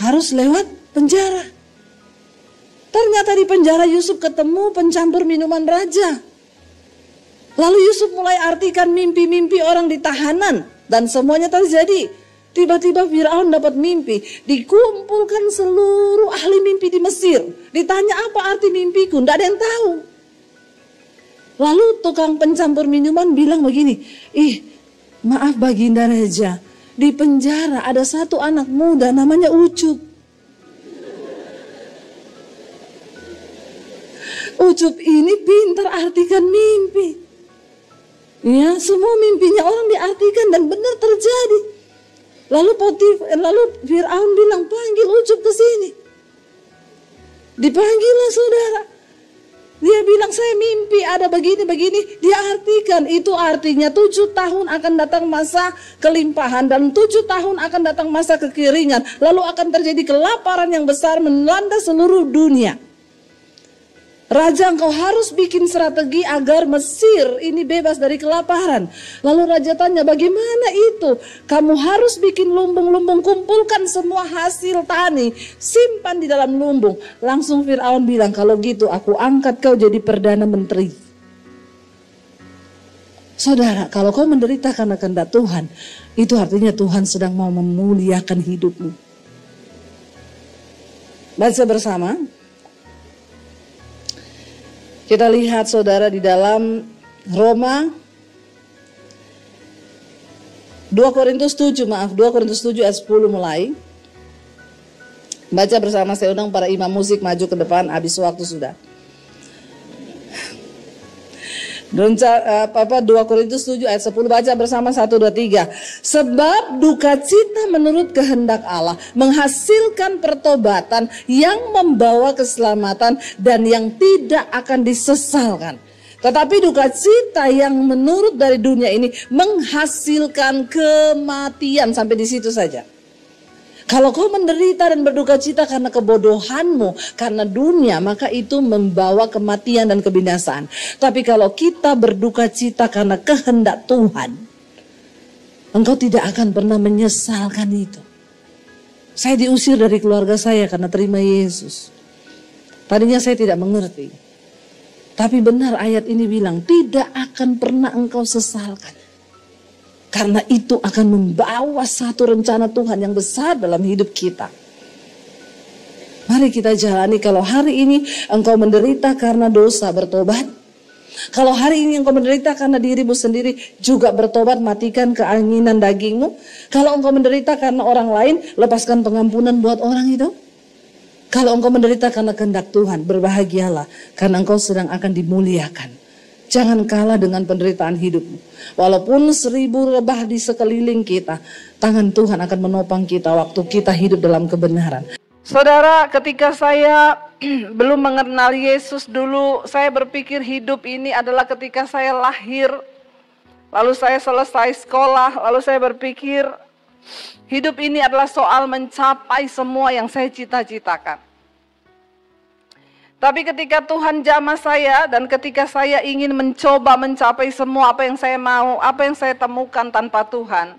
harus lewat penjara. Ternyata di penjara Yusuf ketemu pencampur minuman raja. Lalu Yusuf mulai artikan mimpi-mimpi orang di tahanan dan semuanya terjadi. Tiba-tiba Fir'aun dapat mimpi, dikumpulkan seluruh ahli mimpi di Mesir. Ditanya apa arti mimpiku, tidak ada yang tahu. Lalu tukang pencampur minuman bilang begini, maaf Baginda Raja, di penjara ada satu anak muda namanya Ucup. Ucup ini pintar artikan mimpi. Ya, semua mimpinya orang diartikan dan benar terjadi. Lalu Fir'aun bilang, panggil Ucup ke sini. Dipanggillah, saudara. Dia bilang, saya mimpi ada begini-begini. Dia artikan, itu artinya 7 tahun akan datang masa kelimpahan dan 7 tahun akan datang masa kekeringan. Lalu akan terjadi kelaparan yang besar melanda seluruh dunia. Raja, engkau harus bikin strategi agar Mesir ini bebas dari kelaparan. Lalu raja tanya, bagaimana itu? Kamu harus bikin lumbung-lumbung, kumpulkan semua hasil tani, simpan di dalam lumbung. Langsung Fir'aun bilang, kalau gitu aku angkat kau jadi Perdana Menteri. Saudara, kalau kau menderita karena kehendak Tuhan, itu artinya Tuhan sedang mau memuliakan hidupmu. Baca bersama. Kita lihat, saudara, di dalam Roma 2 Korintus 7 ayat 10 mulai. Baca bersama, saya undang para imam musik maju ke depan, habis waktu sudah. 2 Korintus 7 ayat 10, baca bersama 1, 2, 3. Sebab duka cita menurut kehendak Allah menghasilkan pertobatan yang membawa keselamatan dan yang tidak akan disesalkan. Tetapi duka cita yang menurut dari dunia ini menghasilkan kematian. Sampai di situ saja. Kalau kau menderita dan berduka cita karena kebodohanmu, karena dunia, maka itu membawa kematian dan kebinasaan. Tapi kalau kita berduka cita karena kehendak Tuhan, engkau tidak akan pernah menyesalkan itu. Saya diusir dari keluarga saya karena terima Yesus. Tadinya saya tidak mengerti. Tapi benar ayat ini bilang, tidak akan pernah engkau sesalkan. Karena itu akan membawa satu rencana Tuhan yang besar dalam hidup kita. Mari kita jalani. Kalau hari ini engkau menderita karena dosa, bertobat. Kalau hari ini engkau menderita karena dirimu sendiri, juga bertobat, matikan keinginan dagingmu. Kalau engkau menderita karena orang lain, lepaskan pengampunan buat orang itu. Kalau engkau menderita karena kehendak Tuhan, berbahagialah karena engkau sedang akan dimuliakan. Jangan kalah dengan penderitaan hidupmu. Walaupun 1000 rebah di sekeliling kita, tangan Tuhan akan menopang kita waktu kita hidup dalam kebenaran. Saudara, ketika saya belum mengenal Yesus dulu, saya berpikir hidup ini adalah ketika saya lahir, lalu saya selesai sekolah, lalu saya berpikir hidup ini adalah soal mencapai semua yang saya cita-citakan. Tapi ketika Tuhan jamah saya dan ketika saya ingin mencoba mencapai semua apa yang saya mau, apa yang saya temukan tanpa Tuhan,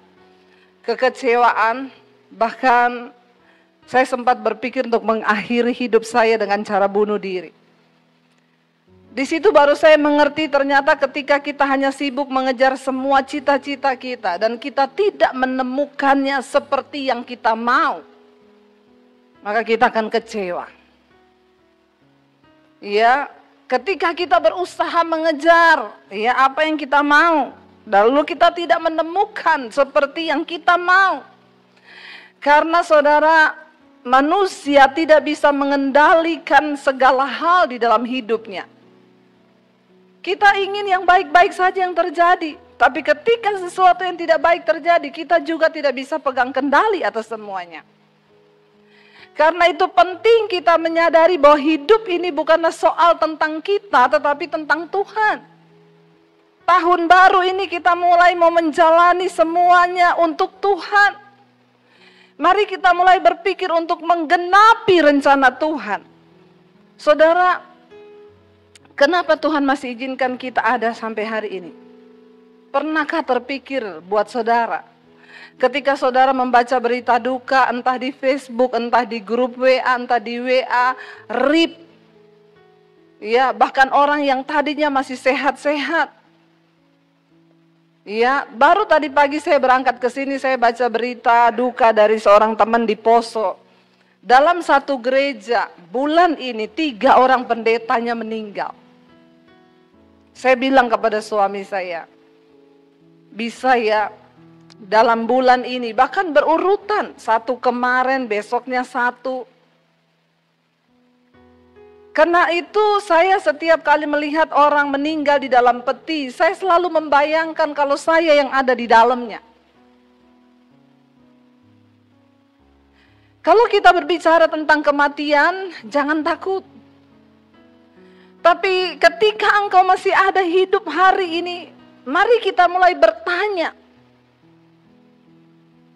kekecewaan, bahkan saya sempat berpikir untuk mengakhiri hidup saya dengan cara bunuh diri. Di situ baru saya mengerti ternyata ketika kita hanya sibuk mengejar semua cita-cita kita dan kita tidak menemukannya seperti yang kita mau, maka kita akan kecewa. Ya, ketika kita berusaha mengejar apa yang kita mau, lalu kita tidak menemukan seperti yang kita mau. Karena saudara, manusia tidak bisa mengendalikan segala hal di dalam hidupnya. Kita ingin yang baik-baik saja yang terjadi, tapi ketika sesuatu yang tidak baik terjadi, kita juga tidak bisa pegang kendali atas semuanya. Karena itu penting kita menyadari bahwa hidup ini bukanlah soal tentang kita, tetapi tentang Tuhan. Tahun baru ini kita mulai mau menjalani semuanya untuk Tuhan. Mari kita mulai berpikir untuk menggenapi rencana Tuhan. Saudara, kenapa Tuhan masih izinkan kita ada sampai hari ini? Pernahkah terpikir buat saudara? Ketika saudara membaca berita duka, entah di Facebook, entah di grup WA, entah di WA, RIP. Ya, bahkan orang yang tadinya masih sehat-sehat. Ya, baru tadi pagi saya berangkat ke sini, saya baca berita duka dari seorang teman di Poso. Dalam satu gereja, bulan ini 3 orang pendetanya meninggal. Saya bilang kepada suami saya, bisa ya, dalam bulan ini, bahkan berurutan, satu kemarin, besoknya satu. Karena itu saya setiap kali melihat orang meninggal di dalam peti, saya selalu membayangkan kalau saya yang ada di dalamnya. Kalau kita berbicara tentang kematian, jangan takut. Tapi ketika engkau masih ada hidup hari ini, mari kita mulai bertanya.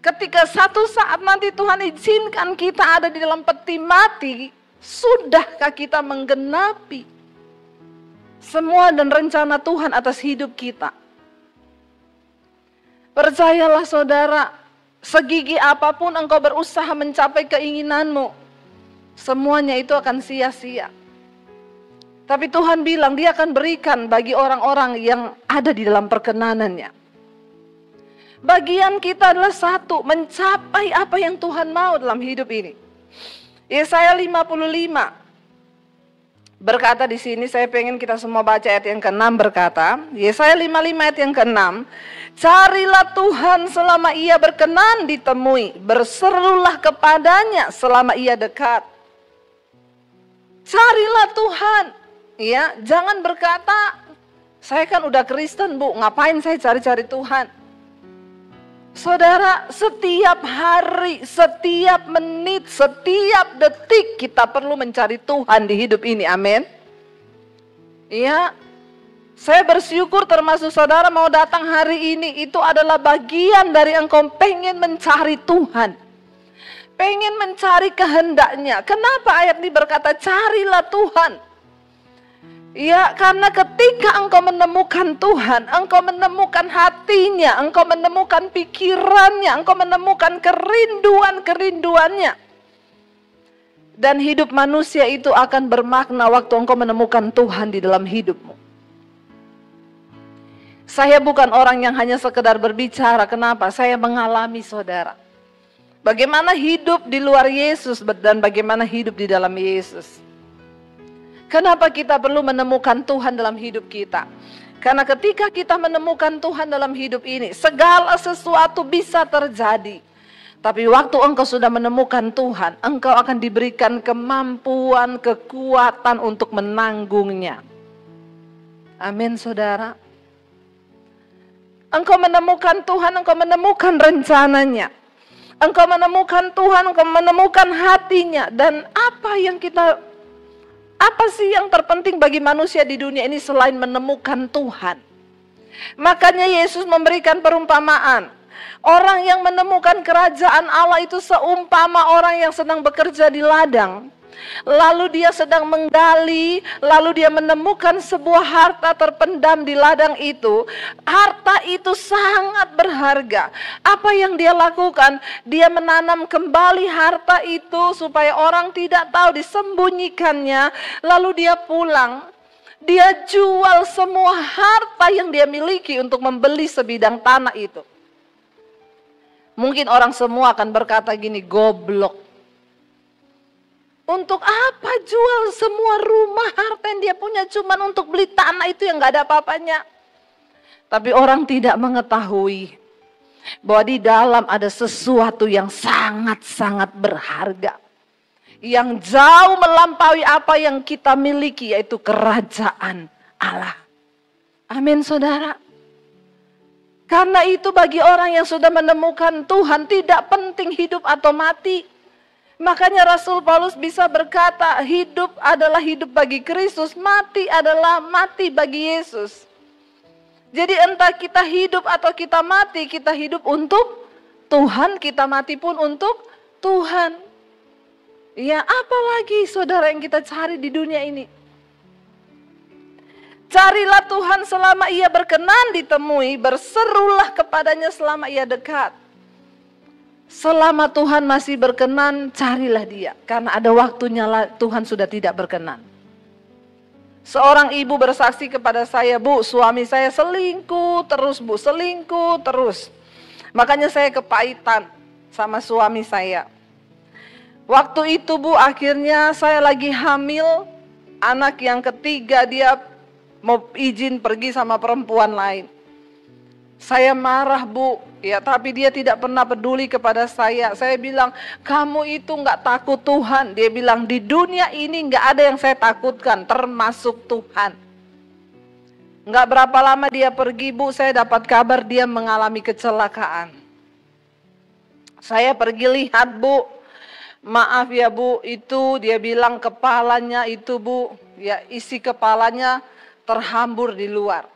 Ketika satu saat nanti Tuhan izinkan kita ada di dalam peti mati, sudahkah kita menggenapi semua dan rencana Tuhan atas hidup kita? Percayalah saudara, segigih apapun engkau berusaha mencapai keinginanmu, semuanya itu akan sia-sia. Tapi Tuhan bilang Dia akan berikan bagi orang-orang yang ada di dalam perkenanannya. Bagian kita adalah satu, mencapai apa yang Tuhan mau dalam hidup ini. Yesaya 55 berkata di sini, saya pengen kita semua baca ayat yang ke-6 berkata, Yesaya 55 ayat yang ke-6, carilah Tuhan selama Ia berkenan ditemui, berserulah kepadanya selama Ia dekat. Carilah Tuhan, ya, jangan berkata, saya kan udah Kristen Bu, ngapain saya cari-cari Tuhan? Saudara, setiap hari, setiap menit, setiap detik kita perlu mencari Tuhan di hidup ini, amin. Ya, saya bersyukur termasuk saudara mau datang hari ini, itu adalah bagian dari engkau pengen mencari Tuhan. pengen mencari kehendaknya. Kenapa ayat ini berkata carilah Tuhan? Ya, karena ketika engkau menemukan Tuhan, engkau menemukan hatinya, engkau menemukan pikirannya, engkau menemukan kerinduan-kerinduannya. Dan hidup manusia itu akan bermakna waktu engkau menemukan Tuhan di dalam hidupmu. Saya bukan orang yang hanya sekedar berbicara, kenapa? Saya mengalami, saudara. Bagaimana hidup di luar Yesus dan bagaimana hidup di dalam Yesus. Kenapa kita perlu menemukan Tuhan dalam hidup kita? Karena ketika kita menemukan Tuhan dalam hidup ini, segala sesuatu bisa terjadi. Tapi waktu engkau sudah menemukan Tuhan, engkau akan diberikan kemampuan, kekuatan untuk menanggungnya. Amin, saudara. Engkau menemukan Tuhan, engkau menemukan rencananya. Engkau menemukan Tuhan, engkau menemukan hatinya. Dan apa sih yang terpenting bagi manusia di dunia ini selain menemukan Tuhan? Makanya Yesus memberikan perumpamaan. Orang yang menemukan kerajaan Allah itu seumpama orang yang sedang bekerja di ladang. Lalu dia sedang menggali, lalu dia menemukan sebuah harta terpendam di ladang itu. Harta itu sangat berharga. Apa yang dia lakukan? Dia menanam kembali harta itu supaya orang tidak tahu, disembunyikannya. Lalu dia pulang. Dia jual semua harta yang dia miliki untuk membeli sebidang tanah itu. Mungkin orang semua akan berkata gini, goblok. Untuk apa jual semua rumah harta yang dia punya cuman untuk beli tanah itu yang gak ada apa-apanya. Tapi orang tidak mengetahui bahwa di dalam ada sesuatu yang sangat-sangat berharga. Yang jauh melampaui apa yang kita miliki, yaitu kerajaan Allah. Amin, saudara. Karena itu bagi orang yang sudah menemukan Tuhan, tidak penting hidup atau mati. Makanya Rasul Paulus bisa berkata, hidup adalah hidup bagi Kristus, mati adalah mati bagi Yesus. Jadi entah kita hidup atau kita mati, kita hidup untuk Tuhan, kita mati pun untuk Tuhan. Ya, apalagi saudara yang kita cari di dunia ini? Carilah Tuhan selama ia berkenan ditemui, berserulah kepadanya selama ia dekat. Selama Tuhan masih berkenan, carilah dia. Karena ada waktunya Tuhan sudah tidak berkenan. Seorang ibu bersaksi kepada saya, Bu, suami saya selingkuh terus, Bu, selingkuh terus. Makanya saya kepahitan sama suami saya. Waktu itu, Bu, akhirnya saya lagi hamil. Anak yang ketiga, dia mau izin pergi sama perempuan lain. Saya marah, Bu, ya, tapi dia tidak pernah peduli kepada saya. Saya bilang, kamu itu nggak takut Tuhan. Dia bilang, di dunia ini nggak ada yang saya takutkan, termasuk Tuhan. Nggak berapa lama dia pergi, Bu, saya dapat kabar dia mengalami kecelakaan. Saya pergi lihat, Bu, maaf ya, Bu, itu dia bilang kepalanya itu, Bu, ya, isi kepalanya terhambur di luar.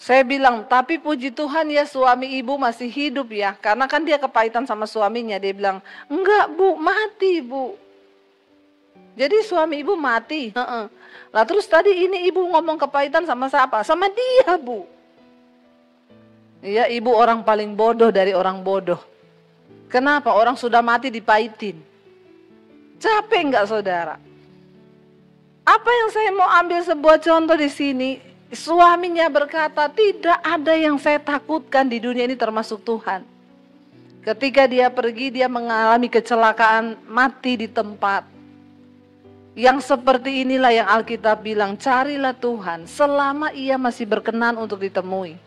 Saya bilang, tapi puji Tuhan ya suami ibu masih hidup ya. Karena kan dia kepahitan sama suaminya. Dia bilang, enggak, Bu, mati, Bu. Jadi suami ibu mati. Lah terus tadi ini ibu ngomong kepahitan sama siapa? Sama dia, Bu. Iya, ibu orang paling bodoh dari orang bodoh. Kenapa? Orang sudah mati dipahitin. Capek enggak, saudara? Apa yang saya mau ambil sebuah contoh di sini? Suaminya berkata, tidak ada yang saya takutkan di dunia ini termasuk Tuhan. Ketika dia pergi, dia mengalami kecelakaan, mati di tempat. Yang seperti inilah yang Alkitab bilang, carilah Tuhan selama ia masih berkenan untuk ditemui.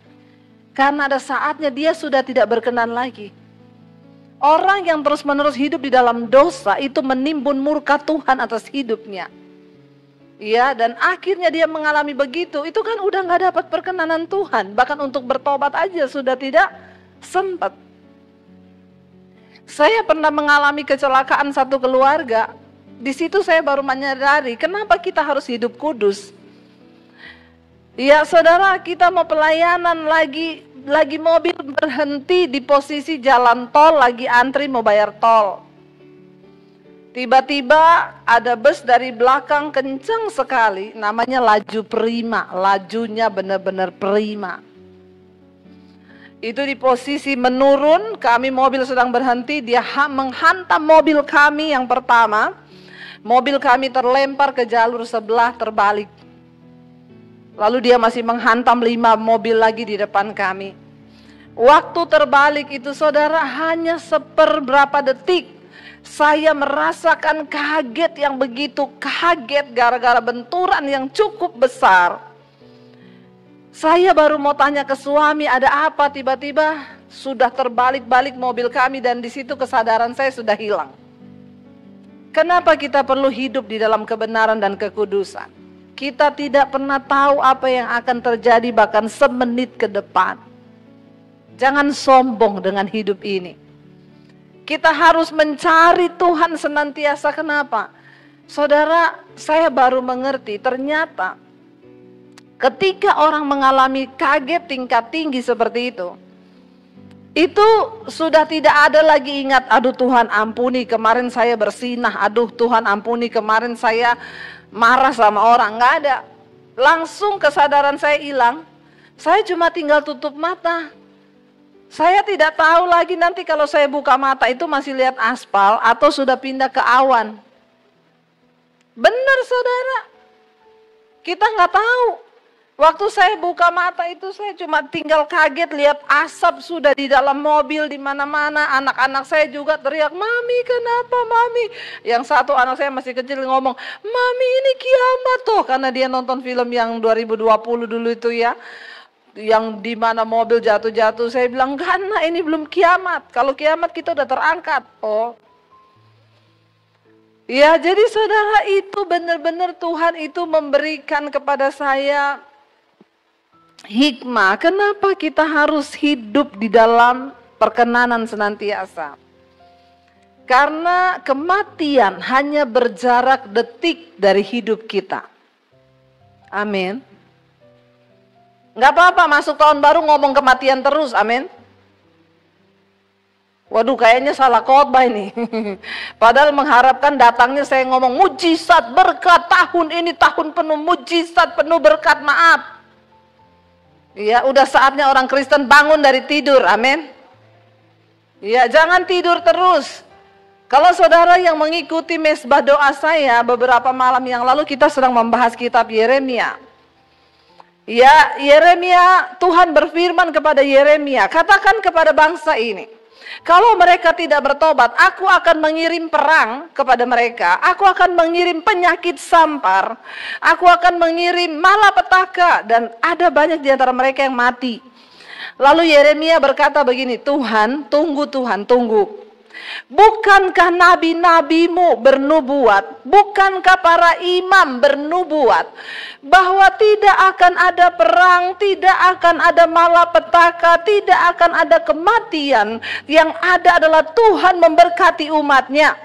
Karena ada saatnya dia sudah tidak berkenan lagi. Orang yang terus-menerus hidup di dalam dosa itu menimbun murka Tuhan atas hidupnya. Ya, dan akhirnya dia mengalami begitu. Itu kan udah gak dapat perkenanan Tuhan. Bahkan untuk bertobat aja sudah tidak sempat. Saya pernah mengalami kecelakaan satu keluarga. Di situ saya baru menyadari kenapa kita harus hidup kudus. Ya saudara, kita mau pelayanan lagi lagi mobil berhenti di posisi jalan tol, lagi antri mau bayar tol. Tiba-tiba ada bus dari belakang kencang sekali, namanya laju prima, lajunya benar-benar prima. Itu di posisi menurun, kami mobil sedang berhenti, dia menghantam mobil kami yang pertama. Mobil kami terlempar ke jalur sebelah terbalik. Lalu dia masih menghantam 5 mobil lagi di depan kami. Waktu terbalik itu saudara hanya seperberapa detik. Saya merasakan kaget yang begitu kaget gara-gara benturan yang cukup besar. Saya baru mau tanya ke suami ada apa, tiba-tiba sudah terbalik-balik mobil kami dan di situ kesadaran saya sudah hilang. Kenapa kita perlu hidup di dalam kebenaran dan kekudusan? Kita tidak pernah tahu apa yang akan terjadi bahkan semenit ke depan. Jangan sombong dengan hidup ini. Kita harus mencari Tuhan senantiasa. Kenapa? Saudara, saya baru mengerti ternyata ketika orang mengalami kaget tingkat tinggi seperti itu sudah tidak ada lagi ingat, aduh Tuhan ampuni kemarin saya bersinah, aduh Tuhan ampuni kemarin saya marah sama orang, nggak ada. Langsung kesadaran saya hilang, saya cuma tinggal tutup mata. Saya tidak tahu lagi nanti kalau saya buka mata itu masih lihat aspal atau sudah pindah ke awan. Benar saudara, kita nggak tahu. Waktu saya buka mata itu saya cuma tinggal kaget lihat asap sudah di dalam mobil di mana-mana. Anak-anak saya juga teriak, "Mami, kenapa Mami?" Yang satu anak saya masih kecil ngomong, "Mami, ini kiamat toh." Karena dia nonton film yang 2020 dulu itu ya. Yang di mana mobil jatuh-jatuh. Saya bilang, "Enggak, Nak, ini belum kiamat. Kalau kiamat kita udah terangkat." Oh. Ya, jadi saudara, itu benar-benar Tuhan itu memberikan kepada saya hikmah, kenapa kita harus hidup di dalam perkenanan senantiasa. Karena kematian hanya berjarak detik dari hidup kita. Amin. Gak apa-apa masuk tahun baru ngomong kematian terus, amin. Waduh, kayaknya salah khotbah ini. Padahal mengharapkan datangnya saya ngomong mujizat berkat, tahun ini tahun penuh mujizat, penuh berkat, maaf. Ya, udah saatnya orang Kristen bangun dari tidur, amin. Ya, jangan tidur terus. Kalau saudara yang mengikuti mesbah doa saya beberapa malam yang lalu, kita sedang membahas kitab Yeremia. Ya, Yeremia, Tuhan berfirman kepada Yeremia, katakan kepada bangsa ini, kalau mereka tidak bertobat, aku akan mengirim perang kepada mereka. Aku akan mengirim penyakit sampar. Aku akan mengirim malapetaka. Dan ada banyak di antara mereka yang mati. Lalu Yeremia berkata begini, Tuhan, tunggu. Bukankah nabi-nabimu bernubuat? Bukankah para imam bernubuat? Bahwa tidak akan ada perang, tidak akan ada malapetaka, tidak akan ada kematian. Yang ada adalah Tuhan memberkati umatnya.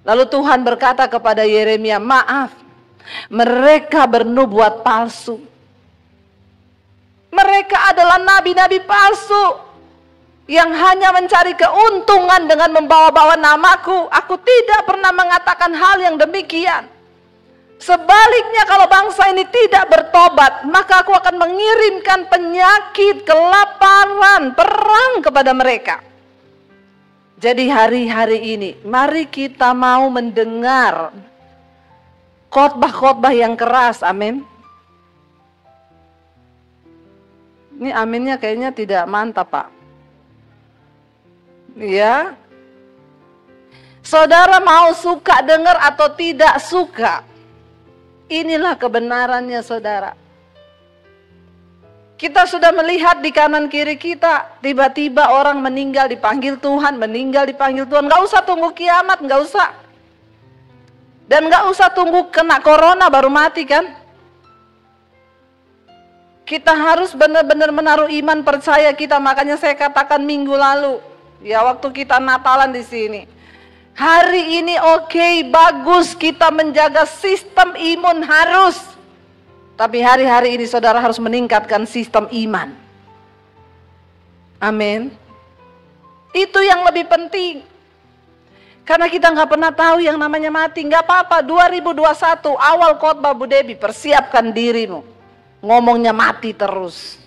Lalu Tuhan berkata kepada Yeremia, maaf, mereka bernubuat palsu. Mereka adalah nabi-nabi palsu yang hanya mencari keuntungan dengan membawa-bawa namaku. Aku tidak pernah mengatakan hal yang demikian. Sebaliknya, kalau bangsa ini tidak bertobat, maka aku akan mengirimkan penyakit, kelaparan, perang kepada mereka. Jadi hari-hari ini, mari kita mau mendengar khotbah-khotbah yang keras, amin. Ini aminnya kayaknya tidak mantap, Pak. Ya, saudara mau suka dengar atau tidak suka, inilah kebenarannya saudara. Kita sudah melihat di kanan kiri kita, tiba-tiba orang meninggal dipanggil Tuhan, meninggal dipanggil Tuhan. Gak usah tunggu kiamat, gak usah. Dan gak usah tunggu kena corona baru mati kan. Kita harus benar-benar menaruh iman percaya kita, makanya saya katakan minggu lalu. Ya, waktu kita Natalan di sini. Hari ini oke, bagus kita menjaga sistem imun harus. Tapi hari-hari ini saudara harus meningkatkan sistem iman. Amin. Itu yang lebih penting. Karena kita nggak pernah tahu yang namanya mati. Nggak apa-apa, 2021 awal khotbah Bu Debi, persiapkan dirimu. Ngomongnya mati terus.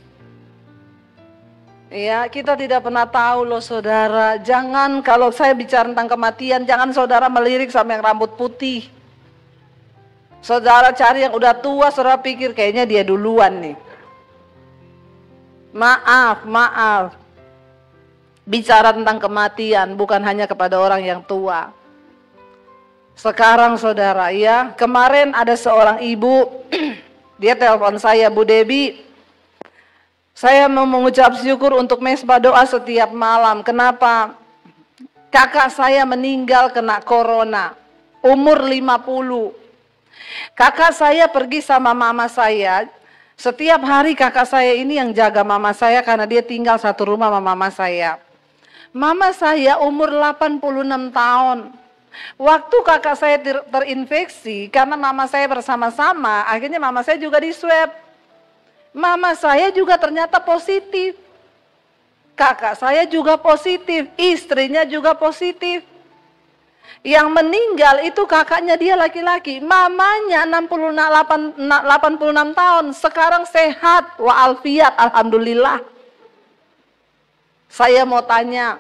Ya, kita tidak pernah tahu loh saudara. Jangan, kalau saya bicara tentang kematian, jangan saudara melirik sama yang rambut putih. Saudara cari yang udah tua, saudara pikir kayaknya dia duluan nih. Maaf. Bicara tentang kematian bukan hanya kepada orang yang tua. Sekarang saudara ya, kemarin ada seorang ibu, dia telepon saya, Bu Debi, saya mau mengucap syukur untuk mesbah doa setiap malam. Kenapa? Kakak saya meninggal kena corona, umur 50. Kakak saya pergi sama mama saya. Setiap hari kakak saya ini yang jaga mama saya karena dia tinggal satu rumah sama mama saya. Mama saya umur 86 tahun. Waktu kakak saya terinfeksi, karena mama saya bersama-sama, akhirnya mama saya juga diswab. Mama saya juga ternyata positif. Kakak saya juga positif, istrinya juga positif. Yang meninggal itu kakaknya dia laki-laki, mamanya 86 tahun, sekarang sehat, wa'alfiat, alhamdulillah. Saya mau tanya,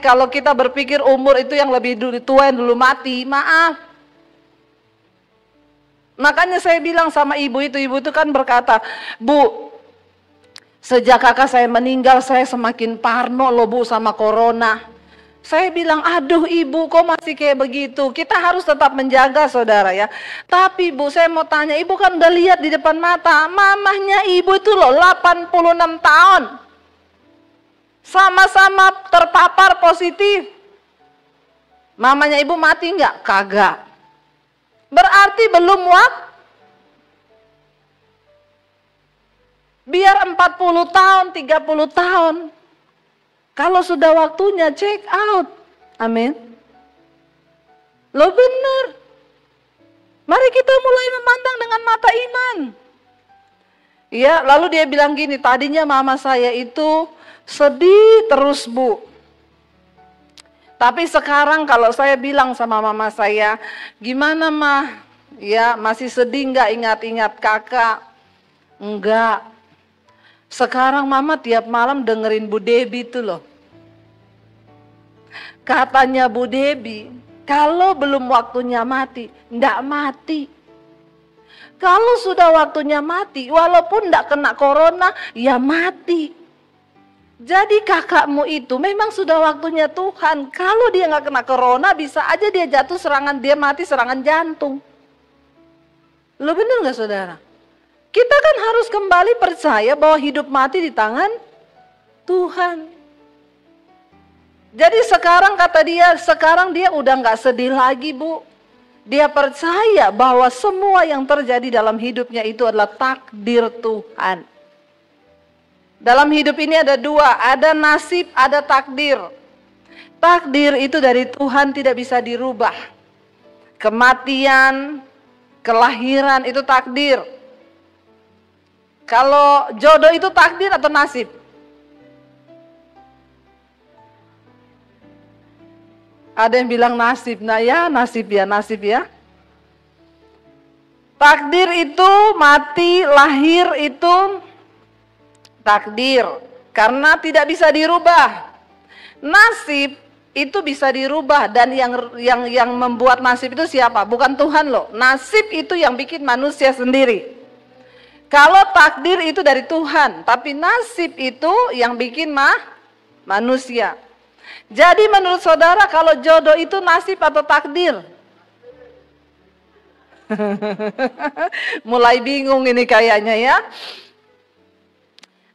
kalau kita berpikir umur itu yang lebih tua yang dulu mati, maaf. Makanya saya bilang sama ibu itu kan berkata, Bu, sejak kakak saya meninggal saya semakin parno loh Bu sama corona. Saya bilang, aduh ibu kok masih kayak begitu, kita harus tetap menjaga saudara ya. Tapi Bu, saya mau tanya, ibu kan udah lihat di depan mata, mamahnya ibu itu loh 86 tahun. Sama-sama terpapar positif. Mamanya ibu mati enggak? Kagak. Berarti belum biar 40 tahun, 30 tahun. Kalau sudah waktunya check out. Amin. Lo benar. Mari kita mulai memandang dengan mata iman. Ya, lalu dia bilang gini, tadinya mama saya itu sedih terus Bu. Tapi sekarang kalau saya bilang sama mama saya, gimana mah? Ya masih sedih nggak ingat-ingat kakak? Enggak. Sekarang mama tiap malam dengerin Bu Debi itu loh. Katanya Bu Debi, kalau belum waktunya mati, enggak mati. Kalau sudah waktunya mati, walaupun enggak kena corona, ya mati. Jadi kakakmu itu memang sudah waktunya Tuhan. Kalau dia nggak kena corona, bisa aja dia jatuh dia mati serangan jantung. Lo bener nggak saudara? Kita kan harus kembali percaya bahwa hidup mati di tangan Tuhan. Jadi sekarang kata dia, sekarang dia udah nggak sedih lagi Bu. Dia percaya bahwa semua yang terjadi dalam hidupnya itu adalah takdir Tuhan. Dalam hidup ini ada dua, ada nasib, ada takdir. Takdir itu dari Tuhan tidak bisa dirubah. Kematian, kelahiran itu takdir. Kalau jodoh itu takdir atau nasib? Ada yang bilang nasib, nah ya nasib ya. Takdir itu mati, lahir itu takdir, karena tidak bisa dirubah. Nasib itu bisa dirubah, dan yang membuat nasib itu siapa? Bukan Tuhan loh. Nasib itu yang bikin manusia sendiri. Kalau takdir itu dari Tuhan, tapi nasib itu yang bikin manusia. Jadi menurut saudara kalau jodoh itu nasib atau takdir? Mulai bingung ini kayaknya ya.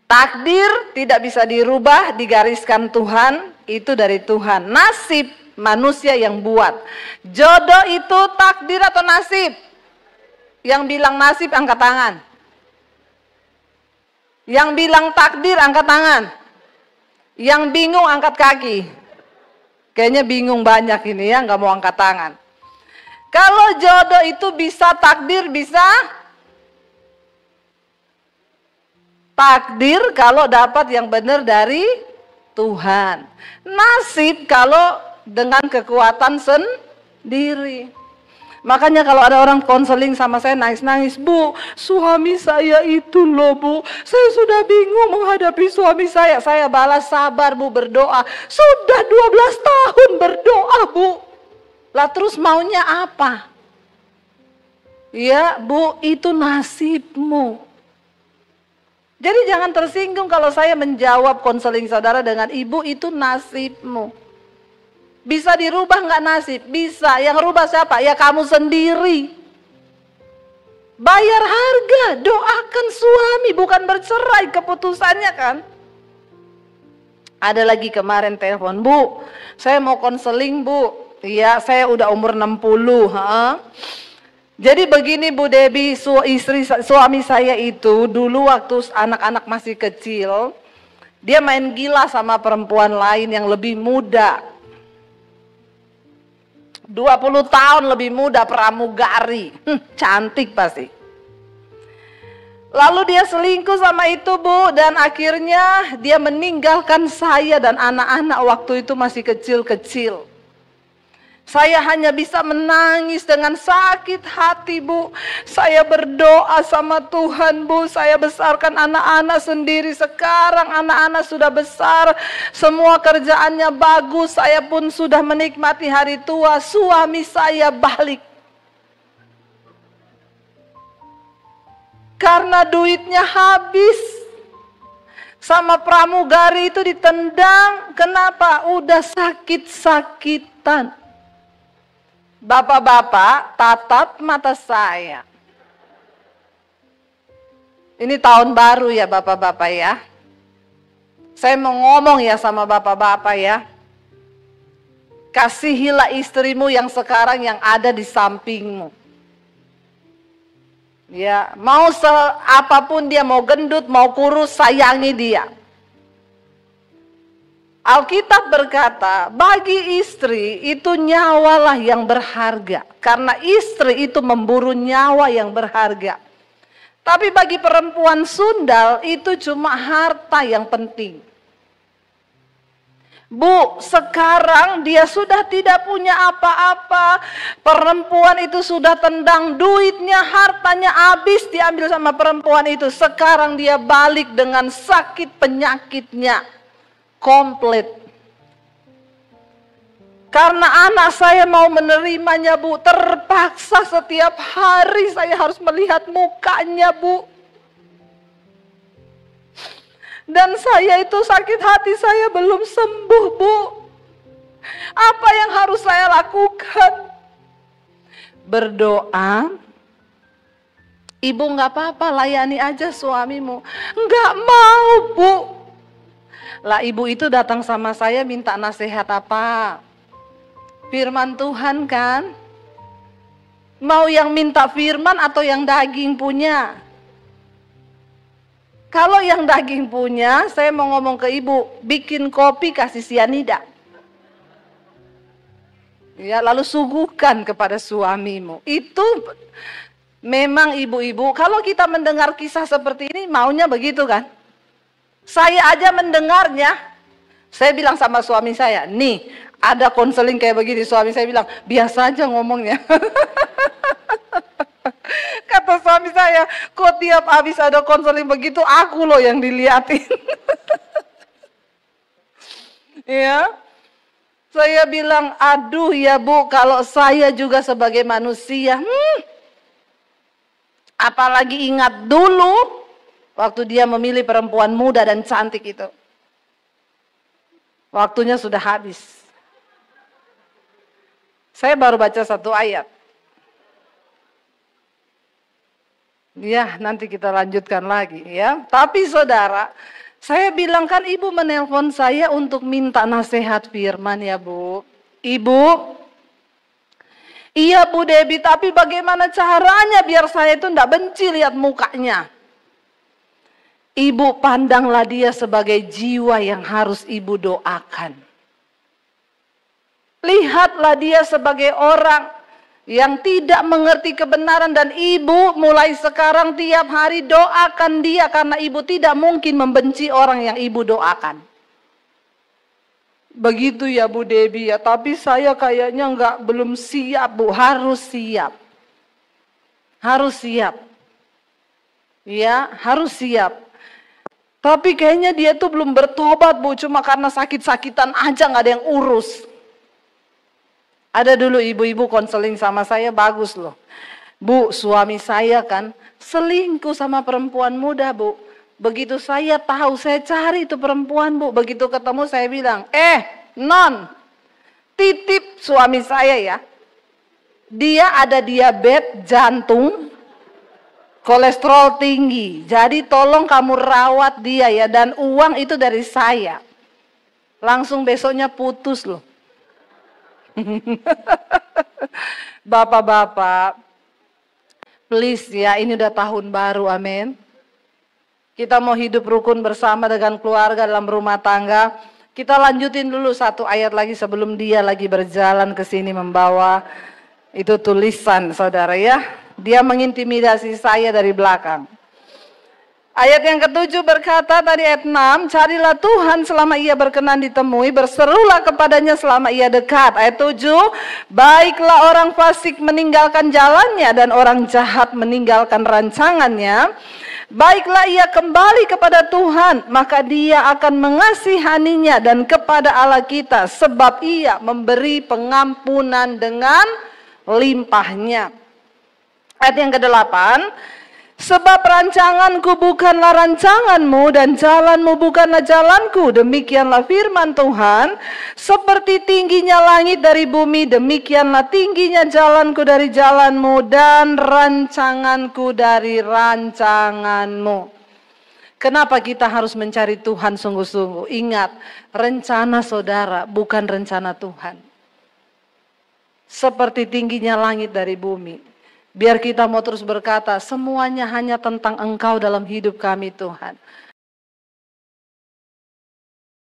Takdir tidak bisa dirubah, digariskan Tuhan, itu dari Tuhan. Nasib manusia yang buat. Jodoh itu takdir atau nasib? Yang bilang nasib angkat tangan. Yang bilang takdir angkat tangan. Yang bingung angkat kaki. Kayaknya bingung banyak ini ya, nggak mau angkat tangan. Kalau jodoh itu bisa takdir, bisa Takdir kalau dapat yang benar dari Tuhan. Nasib kalau dengan kekuatan sendiri. Makanya kalau ada orang konseling sama saya nangis-nangis, Bu, suami saya itu loh Bu, saya sudah bingung menghadapi suami saya. Saya balas, sabar Bu, berdoa. Sudah 12 tahun berdoa Bu. Lah terus maunya apa? Ya Bu, itu nasibmu. Jadi jangan tersinggung kalau saya menjawab konseling saudara dengan ibu itu nasibmu. Bisa dirubah nggak nasib? Bisa. Yang rubah siapa? Ya kamu sendiri. Bayar harga, doakan suami, bukan bercerai keputusannya kan. Ada lagi kemarin telepon, Bu, saya mau konseling Bu. Iya, saya udah umur 60. Jadi begini Bu Debbie, suami saya itu dulu waktu anak-anak masih kecil, dia main gila sama perempuan lain yang lebih muda. 20 tahun lebih muda, pramugari, cantik pasti. Lalu dia selingkuh sama itu Bu, dan akhirnya dia meninggalkan saya dan anak-anak waktu itu masih kecil-kecil. Saya hanya bisa menangis dengan sakit hati Bu. Saya berdoa sama Tuhan Bu. Saya besarkan anak-anak sendiri. Sekarang anak-anak sudah besar. Semua kerjaannya bagus. Saya pun sudah menikmati hari tua. Suami saya balik. Karena duitnya habis. Sama pramugari itu ditendang. Kenapa? Udah sakit-sakitan. Bapak-bapak, tatap mata saya. Ini tahun baru ya bapak-bapak ya. Saya mau ngomong ya sama bapak-bapak ya. Kasihilah istrimu yang sekarang yang ada di sampingmu. Ya, mau apapun dia, mau gendut, mau kurus, sayangi dia. Alkitab berkata, bagi istri itu nyawalah yang berharga. Karena istri itu memburu nyawa yang berharga. Tapi bagi perempuan sundal itu cuma harta yang penting. Bu, sekarang dia sudah tidak punya apa-apa. Perempuan itu sudah tendang duitnya, hartanya habis diambil sama perempuan itu. Sekarang dia balik dengan sakit penyakitnya. Komplit. Karena anak saya mau menerimanya Bu, terpaksa setiap hari saya harus melihat mukanya Bu. Dan saya itu sakit hati saya belum sembuh Bu. Apa yang harus saya lakukan? Berdoa. Ibu gak apa-apa, layani aja suamimu. Gak mau Bu. Lah ibu itu datang sama saya minta nasihat apa? Firman Tuhan kan? Mau yang minta firman atau yang daging punya? Kalau yang daging punya, saya mau ngomong ke ibu, bikin kopi kasih sianida. Ya, lalu suguhkan kepada suamimu. Itu memang ibu-ibu, kalau kita mendengar kisah seperti ini maunya begitu kan? Saya aja mendengarnya, saya bilang sama suami saya, nih ada konseling kayak begini, suami saya bilang, biasa aja ngomongnya. Kata suami saya, kok tiap habis ada konseling begitu, aku loh yang diliatin. Ya, saya bilang, aduh ya Bu, kalau saya juga sebagai manusia, apalagi ingat dulu, waktu dia memilih perempuan muda dan cantik itu. Waktunya sudah habis. Saya baru baca satu ayat. Ya, nanti kita lanjutkan lagi ya. Tapi saudara, saya bilang kan ibu menelpon saya untuk minta nasihat firman ya Bu. Ibu, iya Bu Debbie, tapi bagaimana caranya biar saya itu enggak benci lihat mukanya? Ibu pandanglah dia sebagai jiwa yang harus ibu doakan. Lihatlah dia sebagai orang yang tidak mengerti kebenaran, dan ibu mulai sekarang tiap hari doakan dia, karena ibu tidak mungkin membenci orang yang ibu doakan. Begitu ya Bu Debbie ya, tapi saya kayaknya belum siap Bu. Harus siap. Harus siap. Ya, harus siap. Tapi kayaknya dia tuh belum bertobat Bu, cuma karena sakit-sakitan aja nggak ada yang urus. Ada dulu ibu-ibu konseling sama saya, bagus loh. Bu, suami saya kan selingkuh sama perempuan muda Bu. Begitu saya tahu, saya cari itu perempuan Bu. Begitu ketemu saya bilang, non, titip suami saya ya. Dia ada diabetes jantung, kolesterol tinggi. Jadi tolong kamu rawat dia ya, dan uang itu dari saya. Langsung besoknya putus loh. Bapak-bapak, please ya, ini udah tahun baru, amin. Kita mau hidup rukun bersama dengan keluarga dalam rumah tangga. Kita lanjutin dulu satu ayat lagi sebelum dia lagi berjalan ke sini membawa itu tulisan, saudara ya. Dia mengintimidasi saya dari belakang. Ayat yang ke-7 berkata tadi ayat 6, carilah Tuhan selama ia berkenan ditemui, berserulah kepadanya selama ia dekat. Ayat 7, baiklah orang fasik meninggalkan jalannya dan orang jahat meninggalkan rancangannya. Baiklah ia kembali kepada Tuhan, maka dia akan mengasihaninya, dan kepada Allah kita, sebab ia memberi pengampunan dengan limpahnya. Ayat yang ke-8, sebab rancanganku bukanlah rancanganmu dan jalanmu bukanlah jalanku. Demikianlah firman Tuhan. Seperti tingginya langit dari bumi, demikianlah tingginya jalanku dari jalanmu dan rancanganku dari rancanganmu. Kenapa kita harus mencari Tuhan sungguh-sungguh? Ingat, rencana saudara bukan rencana Tuhan. Seperti tingginya langit dari bumi. Biar kita mau terus berkata, semuanya hanya tentang Engkau dalam hidup kami Tuhan.